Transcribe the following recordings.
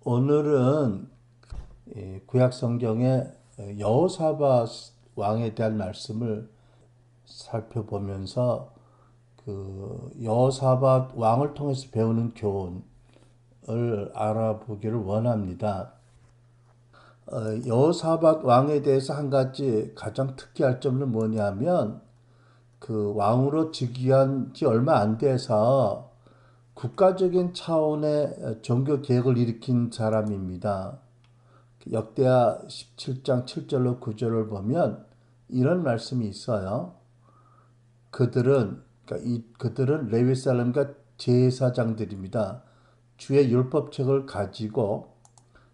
오늘은 구약 성경의 여호사밧 왕에 대한 말씀을 살펴보면서 그 여호사밧 왕을 통해서 배우는 교훈을 알아보기를 원합니다. 여호사밧 왕에 대해서 한 가지 가장 특이할 점은 뭐냐면 그 왕으로 즉위한 지 얼마 안 돼서 국가적인 차원의 종교 개혁을 일으킨 사람입니다. 역대하 17장 7절로 9절을 보면 이런 말씀이 있어요. 그들은 레위 사람과 제사장들입니다. 주의 율법책을 가지고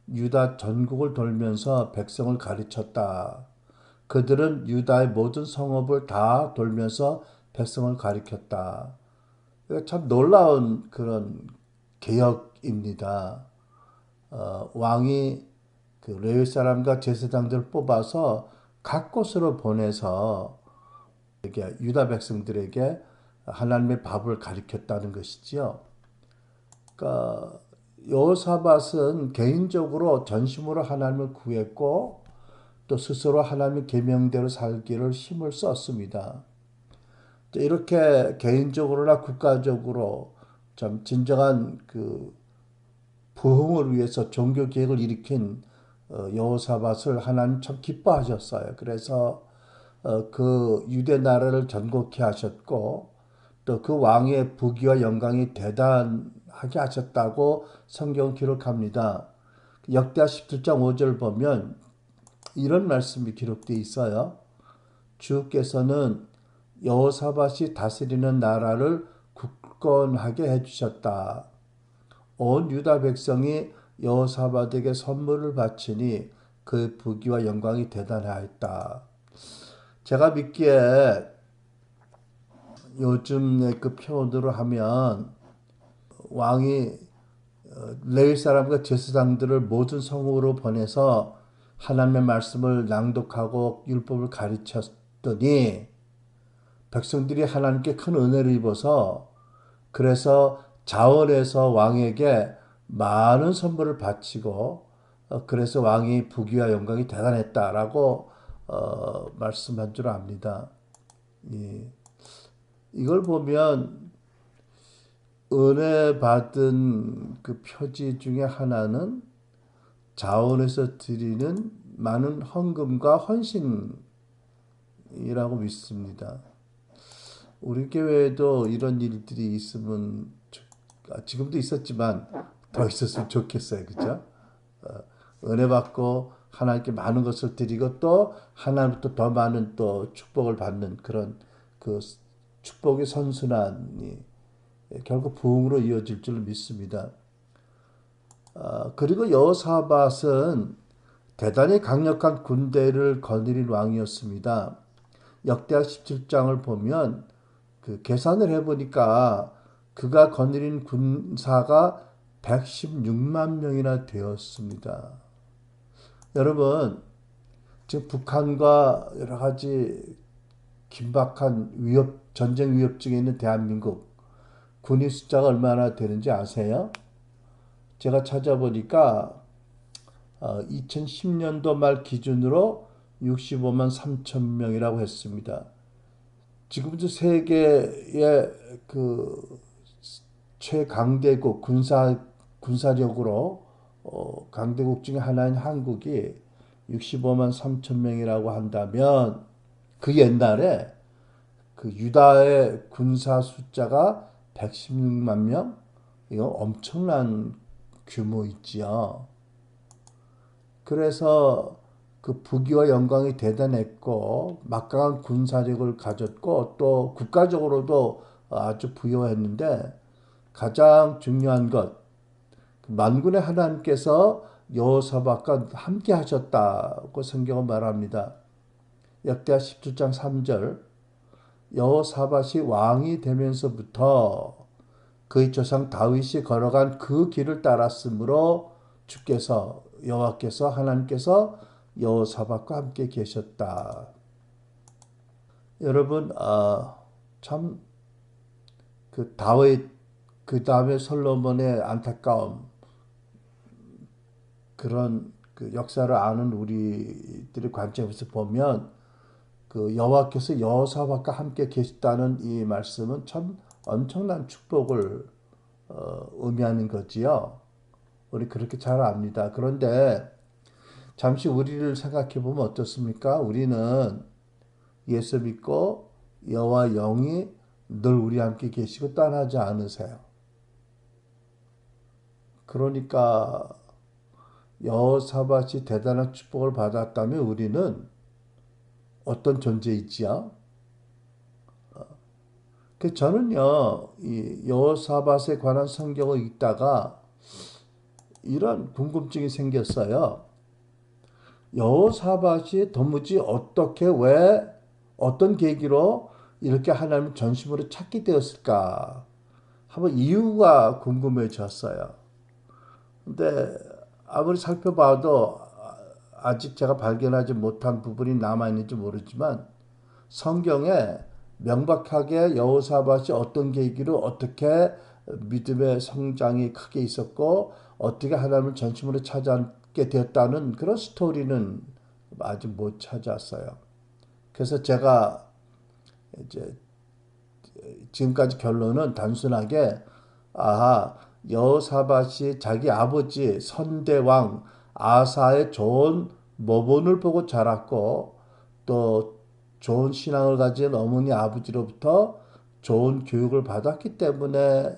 유다 전국을 돌면서 백성을 가르쳤다. 그들은 유다의 모든 성읍을 다 돌면서 백성을 가르쳤다. 참 놀라운 그런 개혁입니다. 왕이 그 레위 사람과 제사장들을 뽑아서 각 곳으로 보내서 유다 백성들에게 하나님의 법을 가르쳤다는 것이지요. 그러니까 여호사밧은 개인적으로 전심으로 하나님을 구했고 또 스스로 하나님의 계명대로 살기를 힘을 썼습니다. 이렇게 개인적으로나 국가적으로 참 진정한 그 부흥을 위해서 종교 개혁을 일으킨 여호사밧을 하나님 참 기뻐하셨어요. 그래서 그 유대 나라를 전국케 하셨고 또 그 왕의 부귀와 영광이 대단하게 하셨다고 성경 기록합니다. 역대하 17장 5절 보면 이런 말씀이 기록되어 있어요. 주께서는 여호사밧이 다스리는 나라를 굳건하게 해주셨다. 온 유다 백성이 여호사밧에게 선물을 바치니 그 부귀와 영광이 대단하였다. 제가 믿기에 요즘의 그 표현으로 하면 왕이 레위 사람과 제사장들을 모든 성읍으로 보내서 하나님의 말씀을 낭독하고 율법을 가르쳤더니 백성들이 하나님께 큰 은혜를 입어서 그래서 자원해서 왕에게 많은 선물을 바치고 그래서 왕이 부귀와 영광이 대단했다라고 말씀한 줄 압니다. 이걸 보면 은혜 받은 그 표지 중에 하나는 자원해서 드리는 많은 헌금과 헌신이라고 믿습니다. 우리 교회에도 이런 일들이 있으면 지금도 있었지만 더 있었으면 좋겠어요. 그죠? 은혜 받고 하나님께 많은 것을 드리고 또 하나님부터 더 많은 또 축복을 받는 그런 그 축복의 선순환이 결국 부흥으로 이어질 줄 믿습니다. 그리고 여호사밧은 대단히 강력한 군대를 거느린 왕이었습니다. 역대하 17장을 보면 그 계산을 해보니까 그가 거느린 군사가 116만 명이나 되었습니다. 여러분, 지금 북한과 여러 가지 긴박한 전쟁 위협중에 있는 대한민국 군인 숫자가 얼마나 되는지 아세요? 제가 찾아보니까 2010년도 말 기준으로 65만 3천 명이라고 했습니다. 지금도 세계의 그 최강대국 군사력으로 강대국 중에 하나인 한국이 65만 3천 명이라고 한다면 그 옛날에 그 유다의 군사 숫자가 116만 명? 이거 엄청난 규모 있지요. 그래서 그 부귀와 영광이 대단했고 막강한 군사력을 가졌고 또 국가적으로도 아주 부유했는데 가장 중요한 것 만군의 하나님께서 여호사밧과 함께 하셨다고 성경은 말합니다. 역대하 17장 3절 여호사밧이 왕이 되면서부터 그의 조상 다윗이 걸어간 그 길을 따랐으므로 주께서 여호와께서 하나님께서 여호사밧과 함께 계셨다. 여러분 참 그 다윗 그 다음에 솔로몬의 안타까움 그런 그 역사를 아는 우리들의 관점에서 보면 그 여호와께서 여호사밧과 함께 계시다는 이 말씀은 참 엄청난 축복을 의미하는 거지요. 우리 그렇게 잘 압니다. 그런데 잠시 우리를 생각해 보면 어떻습니까? 우리는 예수 믿고 여호와 영이 늘 우리와 함께 계시고 떠나지 않으세요. 그러니까 여호사밧이 대단한 축복을 받았다면 우리는 어떤 존재이지요? 그 저는요, 이 여호사밧에 관한 성경을 읽다가 이런 궁금증이 생겼어요. 여호사밧이 도무지 어떻게 왜 어떤 계기로 이렇게 하나님을 전심으로 찾게 되었을까? 한번 이유가 궁금해졌어요. 근데 아무리 살펴봐도 아직 제가 발견하지 못한 부분이 남아있는지 모르지만 성경에 명백하게 여호사밧이 어떤 계기로 어떻게 믿음의 성장이 크게 있었고 어떻게 하나님을 전심으로 찾게 되었다는 그런 스토리는 아직 못 찾았어요. 그래서 제가 이제 지금까지 결론은 단순하게 아하 여호사밧이 자기 아버지 선대왕 아사의 좋은 모본을 보고 자랐고 또 좋은 신앙을 가진 어머니 아버지로부터 좋은 교육을 받았기 때문에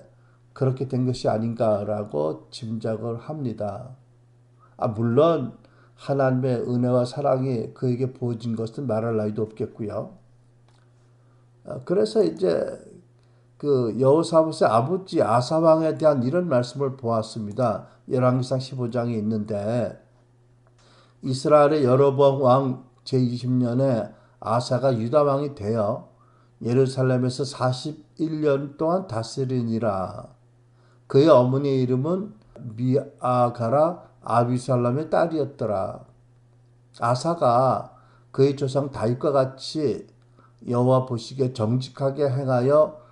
그렇게 된 것이 아닌가라고 짐작을 합니다. 물론 하나님의 은혜와 사랑이 그에게 부어진 것은 말할 나위도 없겠고요. 그래서 이제 그 여호사밧의 아버지 아사 왕에 대한 이런 말씀을 보았습니다. 열왕기상 15장에 있는데 이스라엘의 여로보암 왕 제20년에 아사가 유다 왕이 되어 예루살렘에서 41년 동안 다스리니라. 그의 어머니의 이름은 미아가라 아비살람의 딸이었더라. 아사가 그의 조상 다윗과 같이 여호와 보시기에 정직하게 행하여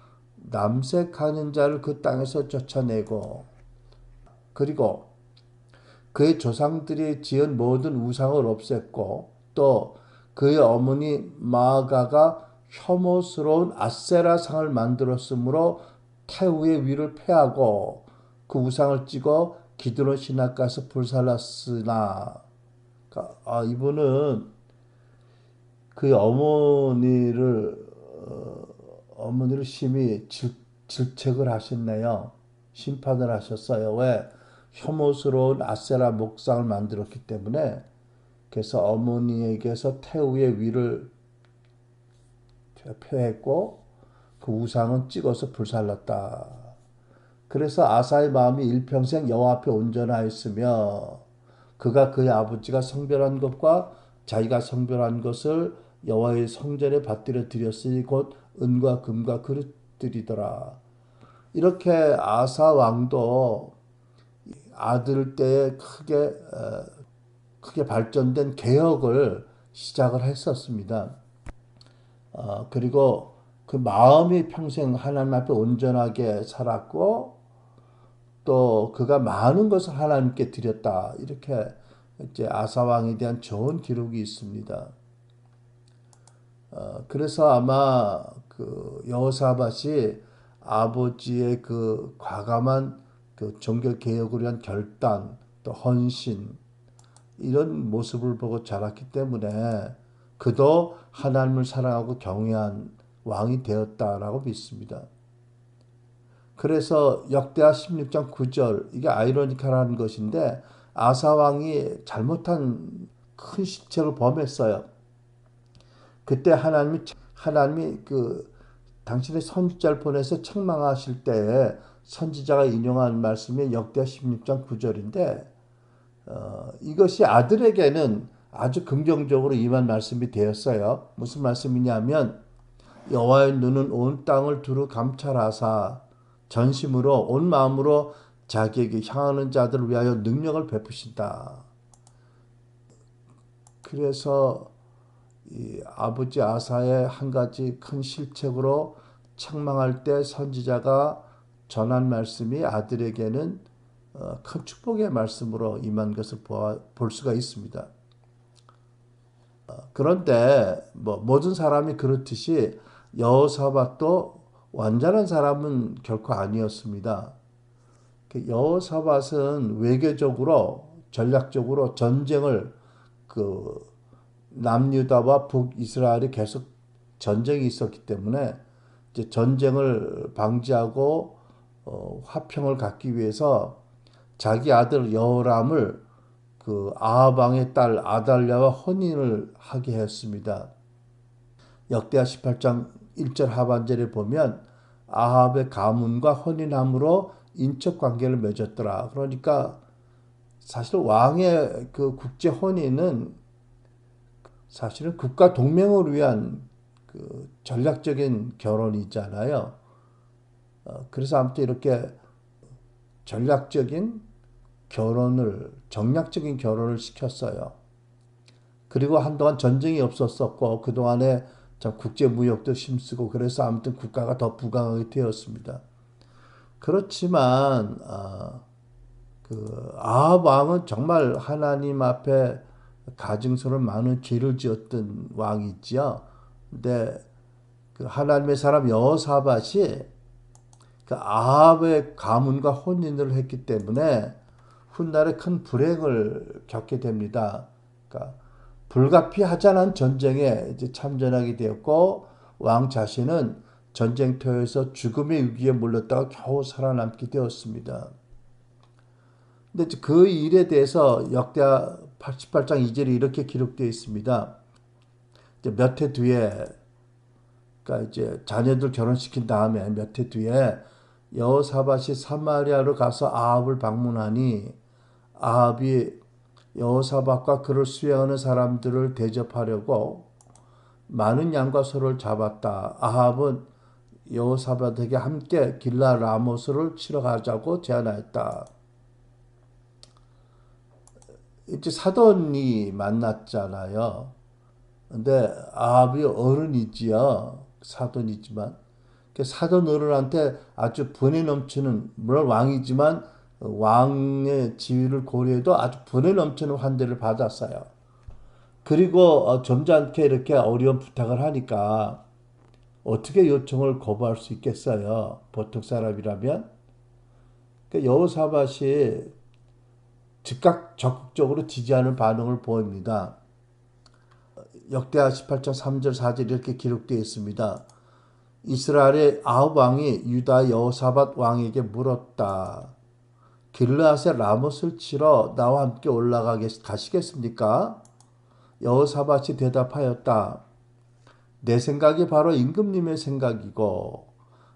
남색하는 자를 그 땅에서 쫓아내고 그리고 그의 조상들이 지은 모든 우상을 없앴고 또 그의 어머니 마아가가 혐오스러운 아세라상을 만들었으므로 태우의 위를 패하고 그 우상을 찍어 기드론 신학가에서 불살랐으나 이분은 그 어머니를 심히 질책을 하셨네요. 심판을 하셨어요. 왜? 혐오스러운 아세라 목상을 만들었기 때문에. 그래서 어머니에게서 태우의 위를 표했고 그 우상은 찍어서 불살랐다. 그래서 아사의 마음이 일평생 여호와 앞에 온전하였으며 그가 그의 아버지가 성별한 것과 자기가 성별한 것을 여호와의 성전에 받들어 드렸으니 곧 은과 금과 그릇들이더라. 이렇게 아사 왕도 아들 때에 크게 발전된 개혁을 시작을 했었습니다. 그리고 그 마음이 평생 하나님 앞에 온전하게 살았고 또 그가 많은 것을 하나님께 드렸다. 이렇게 이제 아사 왕에 대한 좋은 기록이 있습니다. 그래서 아마 그 여호사밧이 아버지의 그 과감한 그 종교 개혁을 위한 결단, 또 헌신 이런 모습을 보고 자랐기 때문에 그도 하나님을 사랑하고 경외한 왕이 되었다라고 믿습니다. 그래서 역대하 16장 9절 이게 아이러니컬한 것인데 아사 왕이 잘못한 큰 실책을 범했어요. 그때 하나님이 그 당신의 선지자를 보내서 책망하실 때에 선지자가 인용한 말씀이 역대하 16장 9절인데 이것이 아들에게는 아주 긍정적으로 임한 말씀이 되었어요. 무슨 말씀이냐면 여호와의 눈은 온 땅을 두루 감찰하사 전심으로 온 마음으로 자기에게 향하는 자들을 위하여 능력을 베푸신다. 그래서 이 아버지 아사의 한 가지 큰 실책으로 책망할 때 선지자가 전한 말씀이 아들에게는 큰 축복의 말씀으로 임한 것을 볼 수가 있습니다. 그런데 뭐 모든 사람이 그렇듯이 여호사밧도 완전한 사람은 결코 아니었습니다. 여호사밧은 외교적으로 전략적으로 전쟁을 그 남유다와 북이스라엘이 계속 전쟁이 있었기 때문에 이제 전쟁을 방지하고 화평을 갖기 위해서 자기 아들 여호람을 그 아합 왕의 딸 아달랴와 혼인을 하게 했습니다. 역대하 18장 1절 하반절에 보면 아합의 가문과 혼인함으로 인척 관계를 맺었더라. 그러니까 사실 왕의 그 국제 혼인은 사실은 국가 동맹을 위한 그 전략적인 결혼이잖아요. 그래서 아무튼 이렇게 전략적인 정략적인 결혼을 시켰어요. 그리고 한동안 전쟁이 없었었고, 그동안에 참 국제무역도 힘쓰고, 그래서 아무튼 국가가 더 부강하게 되었습니다. 그렇지만, 그 아합 왕은 정말 하나님 앞에 가증스러운 많은 죄를 지었던 왕이지요. 근데 그 하나님의 사람 여호사밧이 그 아합의 가문과 혼인을 했기 때문에 훗날에 큰 불행을 겪게 됩니다. 그러니까 불가피하자는 전쟁에 이제 참전하게 되었고 왕 자신은 전쟁터에서 죽음의 위기에 몰렸다가 겨우 살아남게 되었습니다. 근데 그 일에 대해서 역대하 88장 2절에 이렇게 기록되어 있습니다. 몇 해 뒤에, 그러니까 이제 자녀들 결혼시킨 다음에 몇 해 뒤에 여호사밧이 사마리아로 가서 아합을 방문하니 아합이 여호사밧과 그를 수행하는 사람들을 대접하려고 많은 양과 소를 잡았다. 아합은 여호사밧에게 함께 길라 라모스를 치러 가자고 제안하였다. 이제 사돈이 만났잖아요. 근데 아합이 어른이지요. 사돈이지만. 사돈 어른한테 아주 분에 넘치는, 물론 왕이지만 왕의 지위를 고려해도 아주 분에 넘치는 환대를 받았어요. 그리고 점잖게 이렇게 어려운 부탁을 하니까 어떻게 요청을 거부할 수 있겠어요. 보통 사람이라면. 여호사밧이 즉각 적극적으로 지지하는 반응을 보입니다. 역대하 18장 3절 4절 이렇게 기록되어 있습니다. 이스라엘의 아합 왕이 유다 여호사밧 왕에게 물었다. 길르앗의 라못을 치러 나와 함께 가시겠습니까? 여호사밧이 대답하였다. 내 생각이 바로 임금님의 생각이고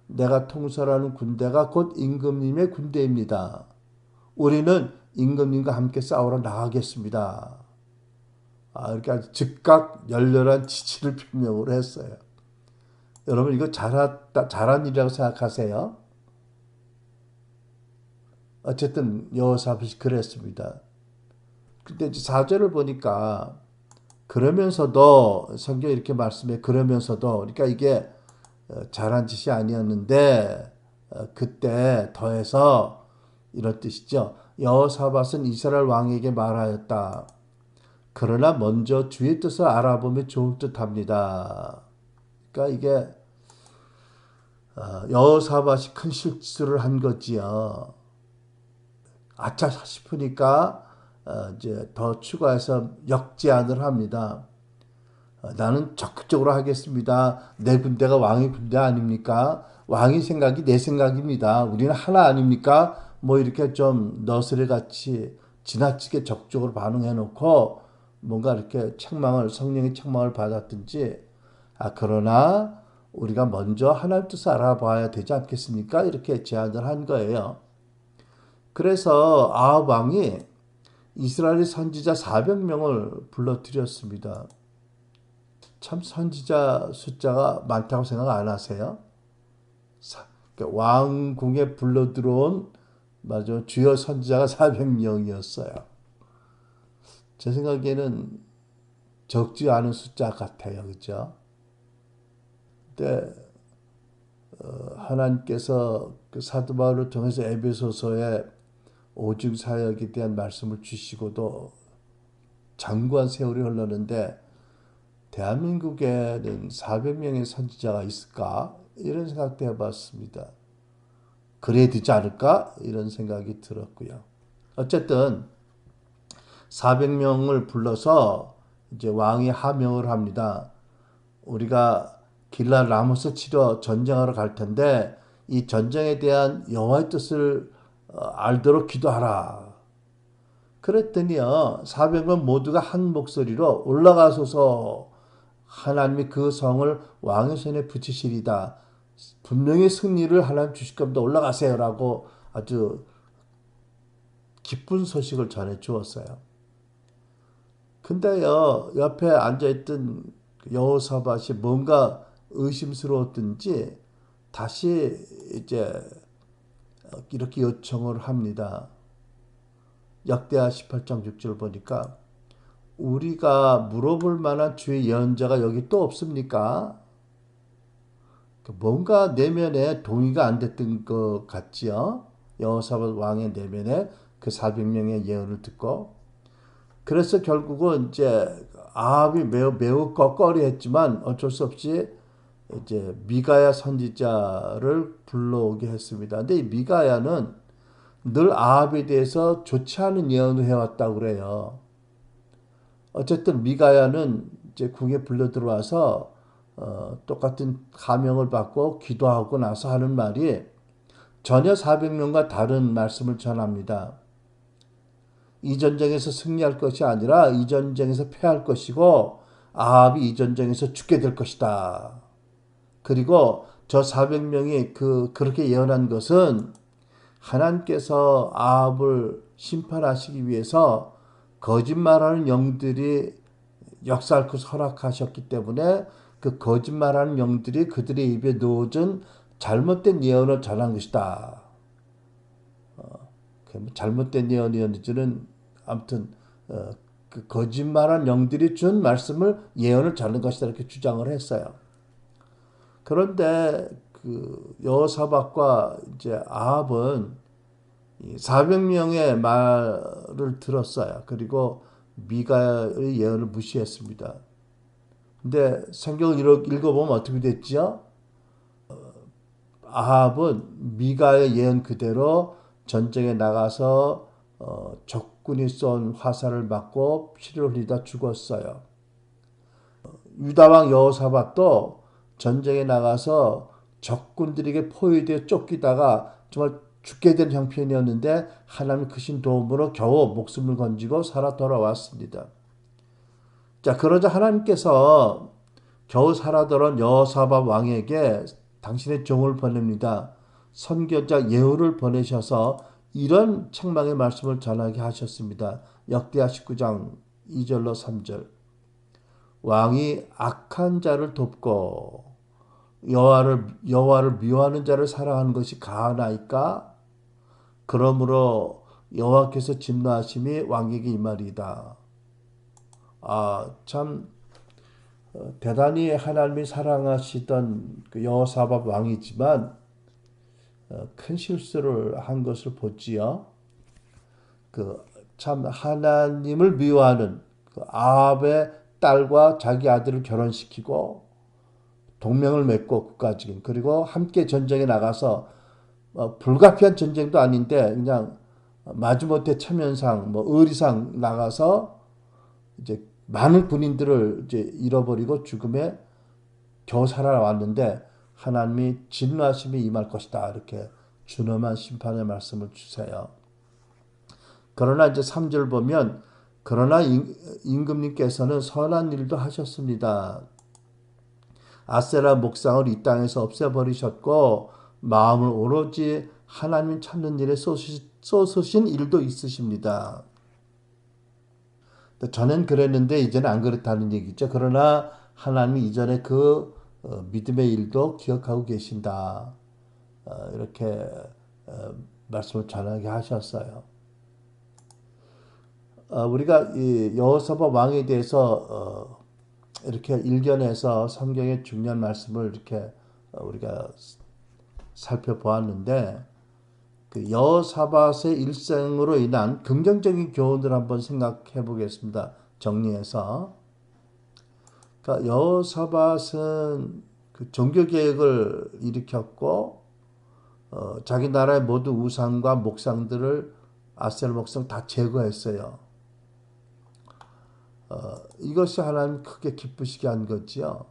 내가 통솔하는 군대가 곧 임금님의 군대입니다. 우리는 임금님과 함께 싸우러 나가겠습니다. 이렇게 즉각 열렬한 지지를 표명을 했어요. 여러분 이거 잘한 일이라고 생각하세요? 어쨌든 여호사밧이 그랬습니다. 근데 이제 4절을 보니까 그러면서도 성경이 이렇게 말씀해 그러면서도 그러니까 이게 잘한 짓이 아니었는데 그때 더해서 이런 뜻이죠. 여호사밧은 이스라엘 왕에게 말하였다. 그러나 먼저 주의 뜻을 알아보면 좋을 듯합니다. 그러니까 이게 여호사밧이 큰 실수를 한 거지요. 아차 싶으니까 이제 더 추가해서 역제안을 합니다. 나는 적극적으로 하겠습니다. 내 군대가 왕의 군대 아닙니까? 왕의 생각이 내 생각입니다. 우리는 하나 아닙니까? 뭐 이렇게 좀 너스레같이 지나치게 적극적으로 반응해 놓고 뭔가 이렇게 성령의 책망을 받았든지 그러나 우리가 먼저 하나님 뜻을 알아봐야 되지 않겠습니까? 이렇게 제안을 한 거예요. 그래서 아합 왕이 이스라엘의 선지자 400명을 불러들였습니다. 참 선지자 숫자가 많다고 생각 안 하세요? 왕궁에 불러들어온 주요 선지자가 400명이었어요. 제 생각에는 적지 않은 숫자 같아요. 그죠? 근데 하나님께서 그 사도 바울을 통해서 에베소서에 오직 사역에 대한 말씀을 주시고도 장구한 세월이 흘렀는데 대한민국에는 400명의 선지자가 있을까? 이런 생각도 해봤습니다. 그래야 되지 않을까? 이런 생각이 들었고요. 어쨌든 400명을 불러서 이제 왕이 하명을 합니다. 우리가 길랄 라모스 치러 전쟁하러 갈 텐데 이 전쟁에 대한 여호와의 뜻을 알도록 기도하라. 그랬더니요, 400명 모두가 한 목소리로 올라가소서 하나님이 그 성을 왕의 손에 붙이시리다. 분명히 승리를 하나님 주실 겁니다. 올라가세요라고 아주 기쁜 소식을 전해 주었어요. 근데요, 옆에 앉아있던 여호사밧이 뭔가 의심스러웠든지 다시 이제 이렇게 요청을 합니다. 역대하 18장 6절 보니까 우리가 물어볼 만한 주의 예언자가 여기 또 없습니까? 뭔가 내면에 동의가 안 됐던 것 같지요. 여호사밧 왕의 내면에 그 400명의 예언을 듣고 그래서 결국은 이제 아합이 매우 껄껄이했지만 어쩔 수 없이 이제 미가야 선지자를 불러오게 했습니다. 근데 이 미가야는 늘 아합에 대해서 좋지 않은 예언을 해왔다고 그래요. 어쨌든 미가야는 이제 궁에 불려 들어와서 똑같은 가명을 받고 기도하고 나서 하는 말이 전혀 400명과 다른 말씀을 전합니다. 이 전쟁에서 승리할 것이 아니라 이 전쟁에서 패할 것이고 아합이 이 전쟁에서 죽게 될 것이다. 그리고 저 400명이 그렇게 예언한 것은 하나님께서 아합을 심판하시기 위해서 거짓말하는 영들이 역사할 것을 허락하셨기 때문에 그 거짓말하는 영들이 그들의 입에 넣어준 잘못된 예언을 전한 것이다. 잘못된 예언이었는지는 아무튼 그 거짓말한 영들이 준 말씀을 예언을 전한 것이다 이렇게 주장을 했어요. 그런데 그 여호사밧과 이제 아합은 400명의 말을 들었어요. 그리고 미가의 예언을 무시했습니다. 근데 성경을 읽어보면 어떻게 됐죠? 아합은 미가의 예언 그대로 전쟁에 나가서 적군이 쏜 화살을 맞고 피를 흘리다 죽었어요. 유다왕 여호사밧도 전쟁에 나가서 적군들에게 포위되어 쫓기다가 정말 죽게 된 형편이었는데 하나님 크신 도움으로 겨우 목숨을 건지고 살아 돌아왔습니다. 자, 그러자 하나님께서 겨우 살아 돌아온 여호사밧 왕에게 당신의 종을 보냅니다. 선교자 예후를 보내셔서 이런 책망의 말씀을 전하게 하셨습니다. 역대하 19장 2절로 3절. 왕이 악한 자를 돕고 여호와를 미워하는 자를 사랑하는 것이 가하나이까? 그러므로 여호와께서 진노하심이 왕에게 임하리이다. 참 대단히 하나님이 사랑하시던 그 여호사밧 왕이지만 큰 실수를 한 것을 보지요. 참 하나님을 미워하는 그 아합의 딸과 자기 아들을 결혼시키고 동맹을 맺고 국가적인 그리고 함께 전쟁에 나가서 불가피한 전쟁도 아닌데 그냥 마지못해 참연상 의리상 나가서 이제 많은 군인들을 이제 잃어버리고 죽음에 겨우 살아왔는데 하나님이 진노하심이 임할 것이다 이렇게 준엄한 심판의 말씀을 주세요. 그러나 이제 3절 보면 그러나 임금님께서는 선한 일도 하셨습니다. 아세라 목상을 이 땅에서 없애버리셨고 마음을 오로지 하나님 찾는 일에 쏟으신 일도 있으십니다. 전엔 그랬는데 이제는 안 그렇다는 얘기죠. 그러나 하나님이 이전에 그 믿음의 일도 기억하고 계신다. 이렇게 말씀을 전하게 하셨어요. 우리가 이 여호사밧 왕에 대해서 이렇게 일견해서 성경의 중요한 말씀을 이렇게 우리가 살펴보았는데 그 여호사밧의 일생으로 인한 긍정적인 교훈을 한번 생각해 보겠습니다. 정리해서. 그러니까 여호사밧은 그 종교 개혁을 일으켰고 자기 나라의 모든 우상과 목상들을 아세라 목상 다 제거했어요. 이것이 하나님 크게 기쁘시게 한 거지요.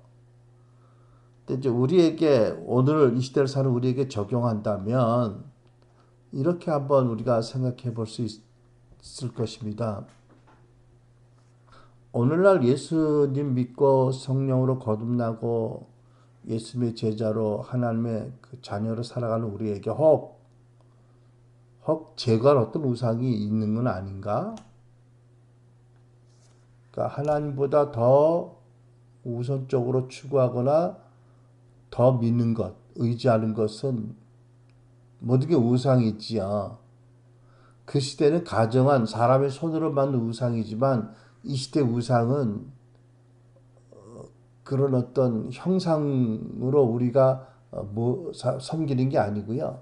근데 이제 우리에게 오늘 이 시대를 사는 우리에게 적용한다면 이렇게 한번 우리가 생각해 볼 수 있을 것입니다. 오늘날 예수님 믿고 성령으로 거듭나고 예수님의 제자로 하나님의 그 자녀로 살아가는 우리에게 혹 제거할 어떤 우상이 있는 건 아닌가? 그러니까 하나님보다 더 우선적으로 추구하거나 더 믿는 것, 의지하는 것은 모든 게 우상이지요. 그 시대는 가정한 사람의 손으로 만든 우상이지만 이 시대 우상은 그런 어떤 형상으로 우리가 섬기는 게 아니고요.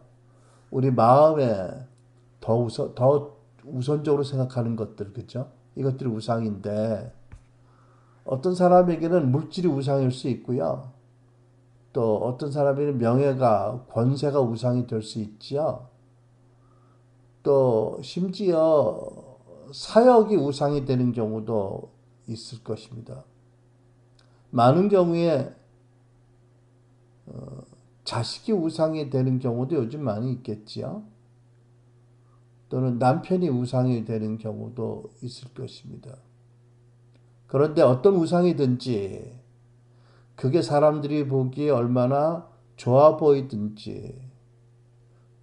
우리 마음에 더 우선적으로 생각하는 것들, 그죠? 이것들이 우상인데 어떤 사람에게는 물질이 우상일 수 있고요. 또 어떤 사람에게는 명예가, 권세가 우상이 될 수 있지요. 또 심지어 사역이 우상이 되는 경우도 있을 것입니다. 많은 경우에 자식이 우상이 되는 경우도 요즘 많이 있겠지요. 또는 남편이 우상이 되는 경우도 있을 것입니다. 그런데 어떤 우상이든지 그게 사람들이 보기에 얼마나 좋아 보이든지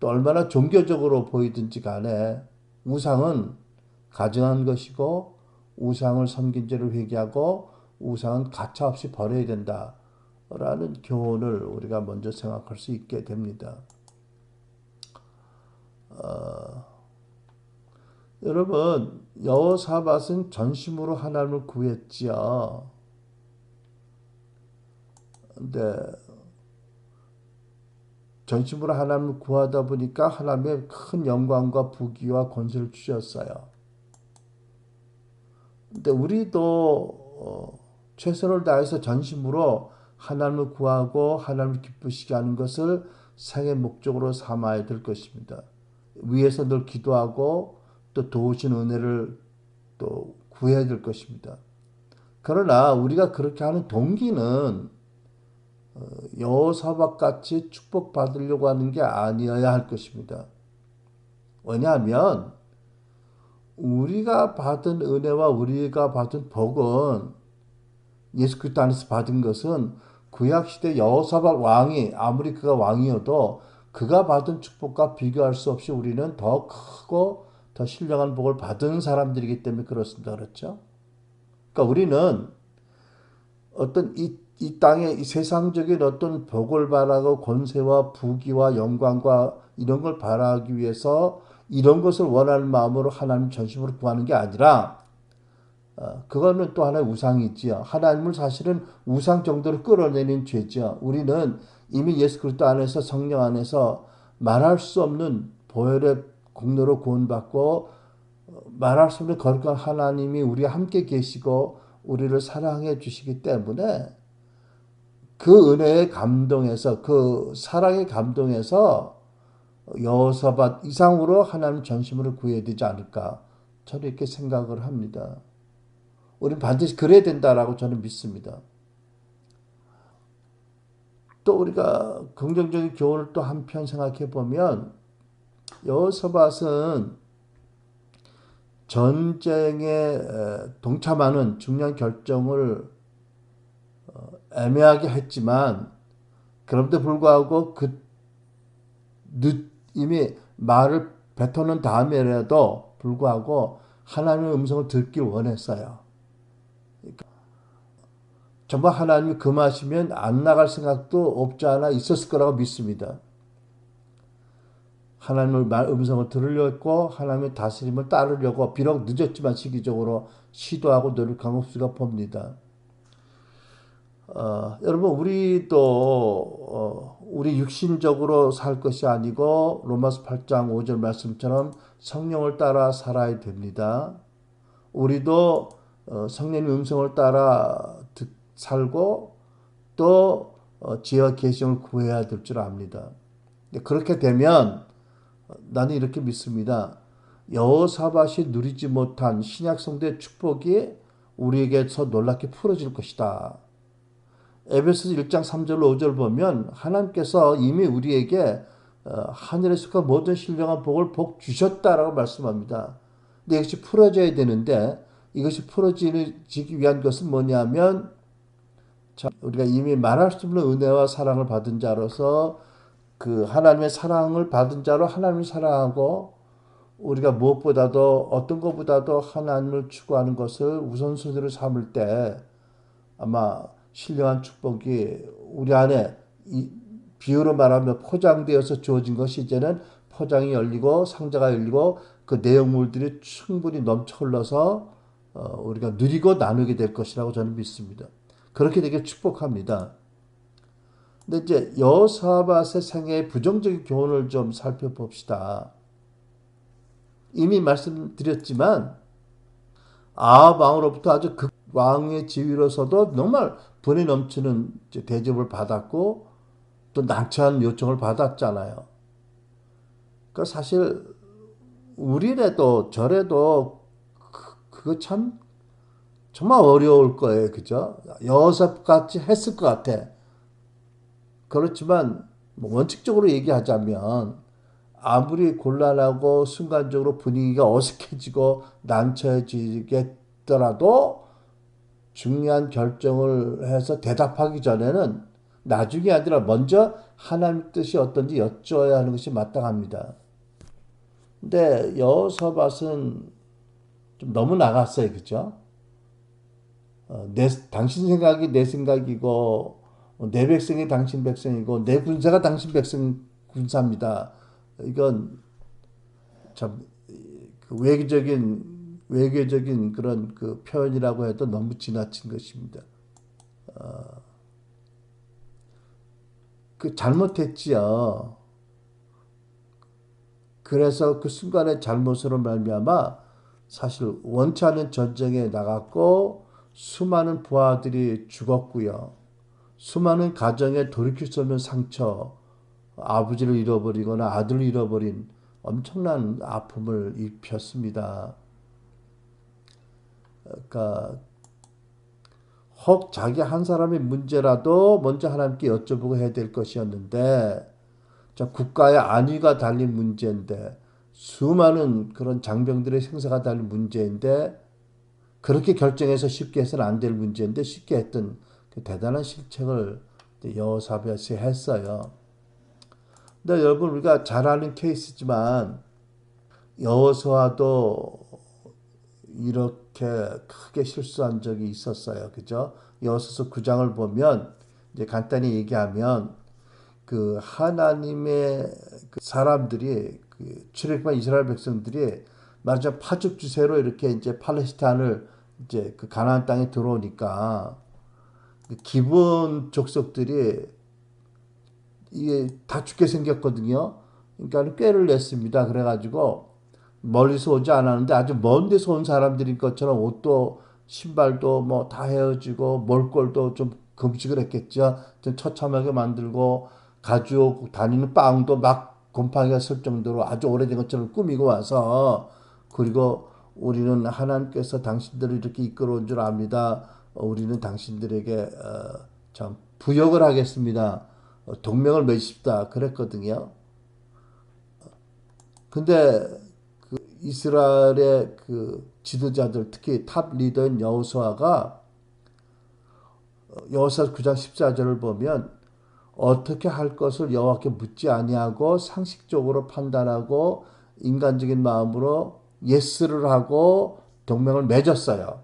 또 얼마나 종교적으로 보이든지 간에 우상은 가증한 것이고 우상을 섬긴 죄를 회개하고 우상은 가차없이 버려야 된다라는 교훈을 우리가 먼저 생각할 수 있게 됩니다. 여러분, 여호사밧은 전심으로 하나님을 구했지요. 근데 전심으로 하나님을 구하다 보니까 하나님의 큰 영광과 부귀와 권세를 주셨어요. 근데 우리도 최선을 다해서 전심으로 하나님을 구하고 하나님을 기쁘시게 하는 것을 생의 목적으로 삼아야 될 것입니다. 위에서 늘 기도하고 또 도우신 은혜를 또 구해야 될 것입니다. 그러나 우리가 그렇게 하는 동기는 여호사밧 같이 축복받으려고 하는 게 아니어야 할 것입니다. 왜냐하면 우리가 받은 은혜와 우리가 받은 복은 예수 그리스도 안에서 받은 것은 구약시대 여호사밧 왕이 아무리 그가 왕이어도 그가 받은 축복과 비교할 수 없이 우리는 더 크고 더 신령한 복을 받은 사람들이기 때문에 그렇습니다. 그렇죠? 그러니까 우리는 어떤 이 땅의 이 세상적인 어떤 복을 바라고 권세와 부귀와 영광과 이런 걸 바라기 위해서 이런 것을 원하는 마음으로 하나님 전심으로 구하는 게 아니라 그거는 또 하나의 우상이지요. 하나님을 사실은 우상 정도로 끌어내는 죄죠. 우리는 이미 예수 그리스도 안에서 성령 안에서 말할 수 없는 보혈의 공로로 구원받고 말할 수 없는 거룩한 하나님이 우리와 함께 계시고 우리를 사랑해 주시기 때문에 그 은혜에 감동해서 그 사랑에 감동해서 여호사밧 이상으로 하나님 전심으로 구해야 되지 않을까 저는 이렇게 생각을 합니다. 우리는 반드시 그래야 된다라고 저는 믿습니다. 또 우리가 긍정적인 교훈을 또 한편 생각해 보면 여호사밧은 전쟁에 동참하는 중요한 결정을 애매하게 했지만 그럼에도 불구하고 이미 말을 뱉어놓은 다음에라도 불구하고 하나님의 음성을 듣길 원했어요. 그러니까 정말 하나님이 금하시면 안 나갈 생각도 없지 않아 있었을 거라고 믿습니다. 하나님의 음성을 들으려 했고 하나님의 다스림을 따르려고 비록 늦었지만 시기적으로 시도하고 노력한 것을 봅니다. 여러분 우리도 우리 육신적으로 살 것이 아니고 로마서 8장 5절 말씀처럼 성령을 따라 살아야 됩니다. 우리도 성령의 음성을 따라 살고 또 지혜와 계시를 구해야 될 줄 압니다. 그렇게 되면 나는 이렇게 믿습니다. 여호사밧이 누리지 못한 신약 성도의 축복이 우리에게서 놀랍게 풀어질 것이다. 에베소서 1장 3절 5절 보면 하나님께서 이미 우리에게 하늘에 속한 모든 신령한 복을 복 주셨다라고 말씀합니다. 근데 이것이 풀어져야 되는데 이것이 풀어지기 위한 것은 뭐냐면 우리가 이미 말할 수 없는 은혜와 사랑을 받은 자로서 그 하나님의 사랑을 받은 자로 하나님을 사랑하고 우리가 무엇보다도 어떤 것보다도 하나님을 추구하는 것을 우선순위로 삼을 때 아마 신령한 축복이 우리 안에 비유로 말하면 포장되어서 주어진 것이 이제는 포장이 열리고 상자가 열리고 그 내용물들이 충분히 넘쳐 흘러서 우리가 누리고 나누게 될 것이라고 저는 믿습니다. 그렇게 되게 축복합니다. 근데 이제 여호사밧의 생애의 부정적인 교훈을 좀 살펴봅시다. 이미 말씀드렸지만 아합 왕으로부터 아주 왕의 지위로서도 정말 분이 넘치는 대접을 받았고 또 난처한 요청을 받았잖아요. 그러니까 사실 우리라도 저래도 그거 참 정말 어려울 거예요. 그죠? 여호사밧 같이 했을 것 같아. 그렇지만 원칙적으로 얘기하자면 아무리 곤란하고 순간적으로 분위기가 어색해지고 난처해지겠더라도 중요한 결정을 해서 대답하기 전에는 나중이 아니라 먼저 하나님 뜻이 어떤지 여쭤야 하는 것이 마땅합니다. 근데 여호사밧은 좀 너무 나갔어요. 그죠? 당신 생각이 내 생각이고 내 백성이 당신 백성이고 내 군사가 당신 백성 군사입니다. 이건 참 외교적인 그런 그 표현이라고 해도 너무 지나친 것입니다. 그 잘못했지요. 그래서 그 순간의 잘못으로 말미암아 사실 원치 않은 전쟁에 나갔고 수많은 부하들이 죽었고요. 수많은 가정에 돌이킬 수 없는 상처, 아버지를 잃어버리거나 아들을 잃어버린 엄청난 아픔을 입혔습니다. 그러니까 혹 자기 한 사람의 문제라도 먼저 하나님께 여쭤보고 해야 될 것이었는데 국가의 안위가 달린 문제인데 수많은 그런 장병들의 생사가 달린 문제인데 그렇게 결정해서 쉽게 해서는 안 될 문제인데 쉽게 했던 그 대단한 실책을 여호사밧이 했어요. 근데 여러분 우리가 잘 아는 케이스지만 여호수아도 이렇게 크게 실수한 적이 있었어요. 그죠? 여호수아 9장을 보면 이제 간단히 얘기하면 그 하나님의 그 사람들이 그 출애굽한 이스라엘 백성들이 말하자면 파죽 주세로 이렇게 이제 팔레스타인을 이제 그 가나안 땅에 들어오니까 기브온 족속들이 이게 다 죽게 생겼거든요. 그러니까 꾀를 냈습니다. 그래가지고 멀리서 오지 않았는데 아주 먼 데서 온 사람들인 것처럼 옷도 신발도 뭐 다 헤어지고 몰골도 좀 금식을 했겠죠. 좀 처참하게 만들고 가지고 다니는 빵도 막 곰팡이가 쓸 정도로 아주 오래된 것처럼 꾸미고 와서 그리고 우리는 하나님께서 당신들을 이렇게 이끌어온 줄 압니다. 우리는 당신들에게 참 부역을 하겠습니다. 동맹을 맺읍시다. 그랬거든요. 근데 그 이스라엘의 그 지도자들 특히 탑 리더인 여호수아가 여호수아 9장 14절을 보면 어떻게 할 것을 여호와께 묻지 아니하고 상식적으로 판단하고 인간적인 마음으로 예스를 하고 동맹을 맺었어요.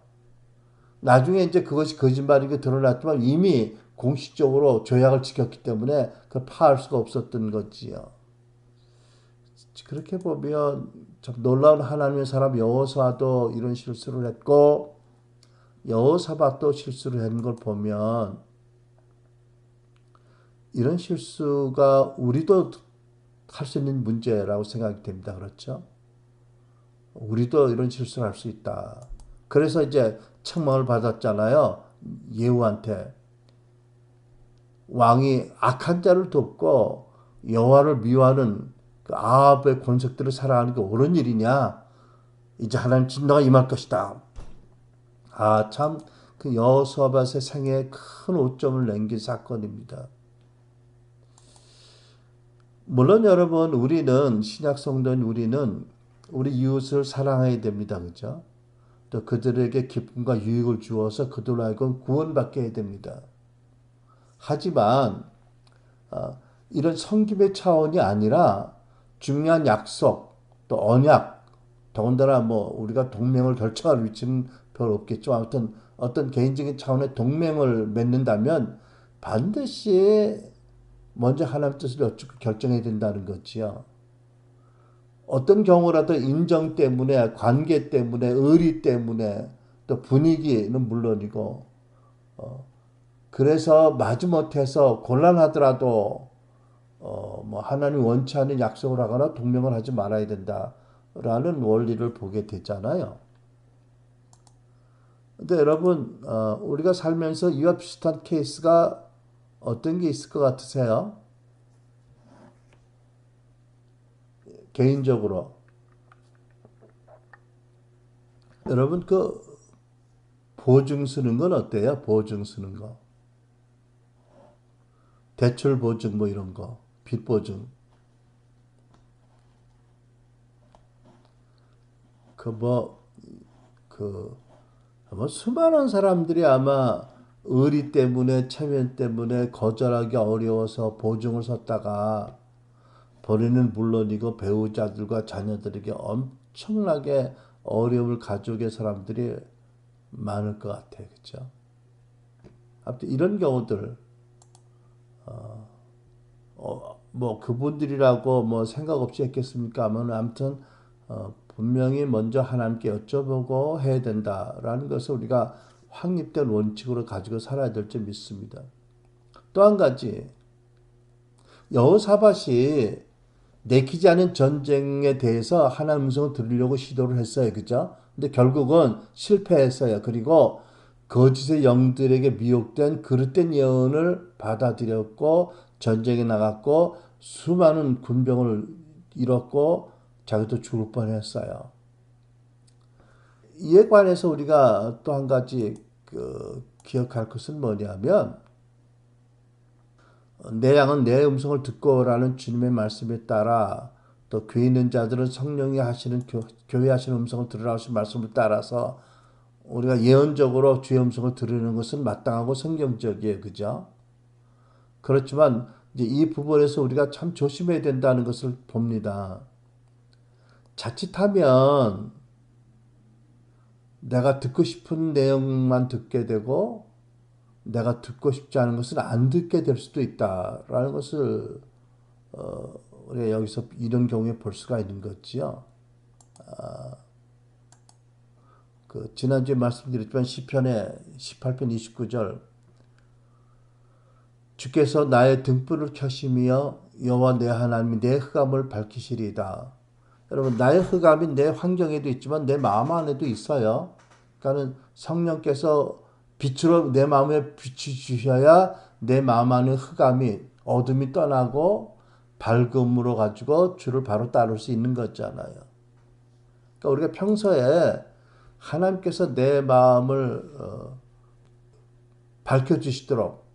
나중에 이제 그것이 거짓말인 게 드러났지만 이미 공식적으로 조약을 지켰기 때문에 그걸 파할 수가 없었던 거지요. 그렇게 보면 참 놀라운 하나님의 사람 여호수아도 이런 실수를 했고 여호사밧도 실수를 한 걸 보면 이런 실수가 우리도 할 수 있는 문제라고 생각이 됩니다. 그렇죠? 우리도 이런 실수를 할 수 있다. 그래서 이제 책망을 받았잖아요. 예후한테. 왕이 악한 자를 돕고 여호와를 미워하는 그 아합의 권색들을 사랑하는 게 옳은 일이냐? 이제 하나님 진노가 임할 것이다. 아, 참, 그 여호수아밧의 생애에 큰 오점을 남긴 사건입니다. 물론 여러분, 우리는, 신약 성도인 우리는 우리 이웃을 사랑해야 됩니다. 그죠? 또 그들에게 기쁨과 유익을 주어서 그들로 하여금 구원받게 해야 됩니다. 하지만, 이런 섬김의 차원이 아니라 중요한 약속, 또 언약, 더군다나 뭐 우리가 동맹을 결정할 위치는 별 없겠죠. 아무튼 어떤 개인적인 차원의 동맹을 맺는다면 반드시 먼저 하나님 뜻을 여쭙고 결정해야 된다는 거지요. 어떤 경우라도 인정 때문에, 관계 때문에, 의리 때문에, 또 분위기는 물론이고, 그래서 마지못해서 곤란하더라도 뭐 하나님 원치 않는 약속을 하거나 동맹을 하지 말아야 된다라는 원리를 보게 되잖아요. 근데 여러분, 우리가 살면서 이와 비슷한 케이스가 어떤 게 있을 것 같으세요? 개인적으로. 여러분, 그 보증 쓰는 건 어때요? 보증 쓰는 거. 대출 보증 뭐 이런 거. 빚 보증. 그 뭐, 그, 뭐 수많은 사람들이 아마 의리 때문에, 체면 때문에 거절하기 어려워서 보증을 섰다가 본인은 물론이고 배우자들과 자녀들에게 엄청나게 어려움을 가져오게 사람들이 많을 것 같아요. 그렇죠? 아무튼 이런 경우들 뭐 그분들이라고 뭐 생각 없이 했겠습니까? 아무튼 분명히 먼저 하나님께 여쭤보고 해야 된다라는 것을 우리가 확립된 원칙으로 가지고 살아야 될 줄 믿습니다. 또 한 가지 여호사밧이 내키지 않은 전쟁에 대해서 하나님 음성을 들으려고 시도를 했어요. 그죠? 근데 결국은 실패했어요. 그리고 거짓의 영들에게 미혹된 그릇된 예언을 받아들였고 전쟁에 나갔고 수많은 군병을 잃었고 자기도 죽을 뻔했어요. 이에 관해서 우리가 또 한 가지 기억할 것은 뭐냐면 내 양은 내 음성을 듣고라는 주님의 말씀에 따라 또 귀 있는 자들은 성령이 하시는 교회 하시는 음성을 들으라 하신 말씀을 따라서 우리가 예언적으로 주의 음성을 들으는 것은 마땅하고 성경적이에요. 그죠? 그렇지만 이제 이 부분에서 우리가 참 조심해야 된다는 것을 봅니다. 자칫하면 내가 듣고 싶은 내용만 듣게 되고 내가 듣고 싶지 않은 것은 안 듣게 될 수도 있다라는 것을 우리가 여기서 이런 경우에 볼 수가 있는 거지요. 그 지난주에 말씀드렸지만 시편의 18편 29절 주께서 나의 등불을 켜시며 여호와 내 하나님이 내 흑암을 밝히시리이다. 여러분 나의 흑암이 내 환경에도 있지만 내 마음 안에도 있어요. 그러니까 성령께서 빛으로 내 마음에 빛이 주셔야 내 마음 안에 흑암이 어둠이 떠나고 밝음으로 가지고 주를 바로 따를 수 있는 거잖아요. 그러니까 우리가 평소에 하나님께서 내 마음을 밝혀주시도록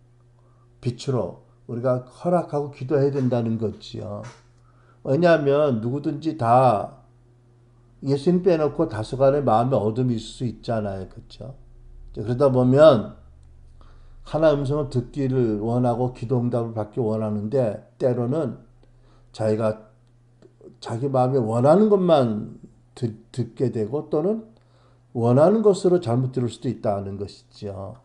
빛으로 우리가 허락하고 기도해야 된다는 거지요. 왜냐하면 누구든지 다 예수님 빼놓고 다소간의 마음에 어둠이 있을 수 있잖아요. 그렇죠? 그러다 보면 하나님 음성을 듣기를 원하고 기도 응답을 받기 원하는데 때로는 자기가 자기 마음에 원하는 것만 듣게 되고 또는 원하는 것으로 잘못 들을 수도 있다는 것이죠.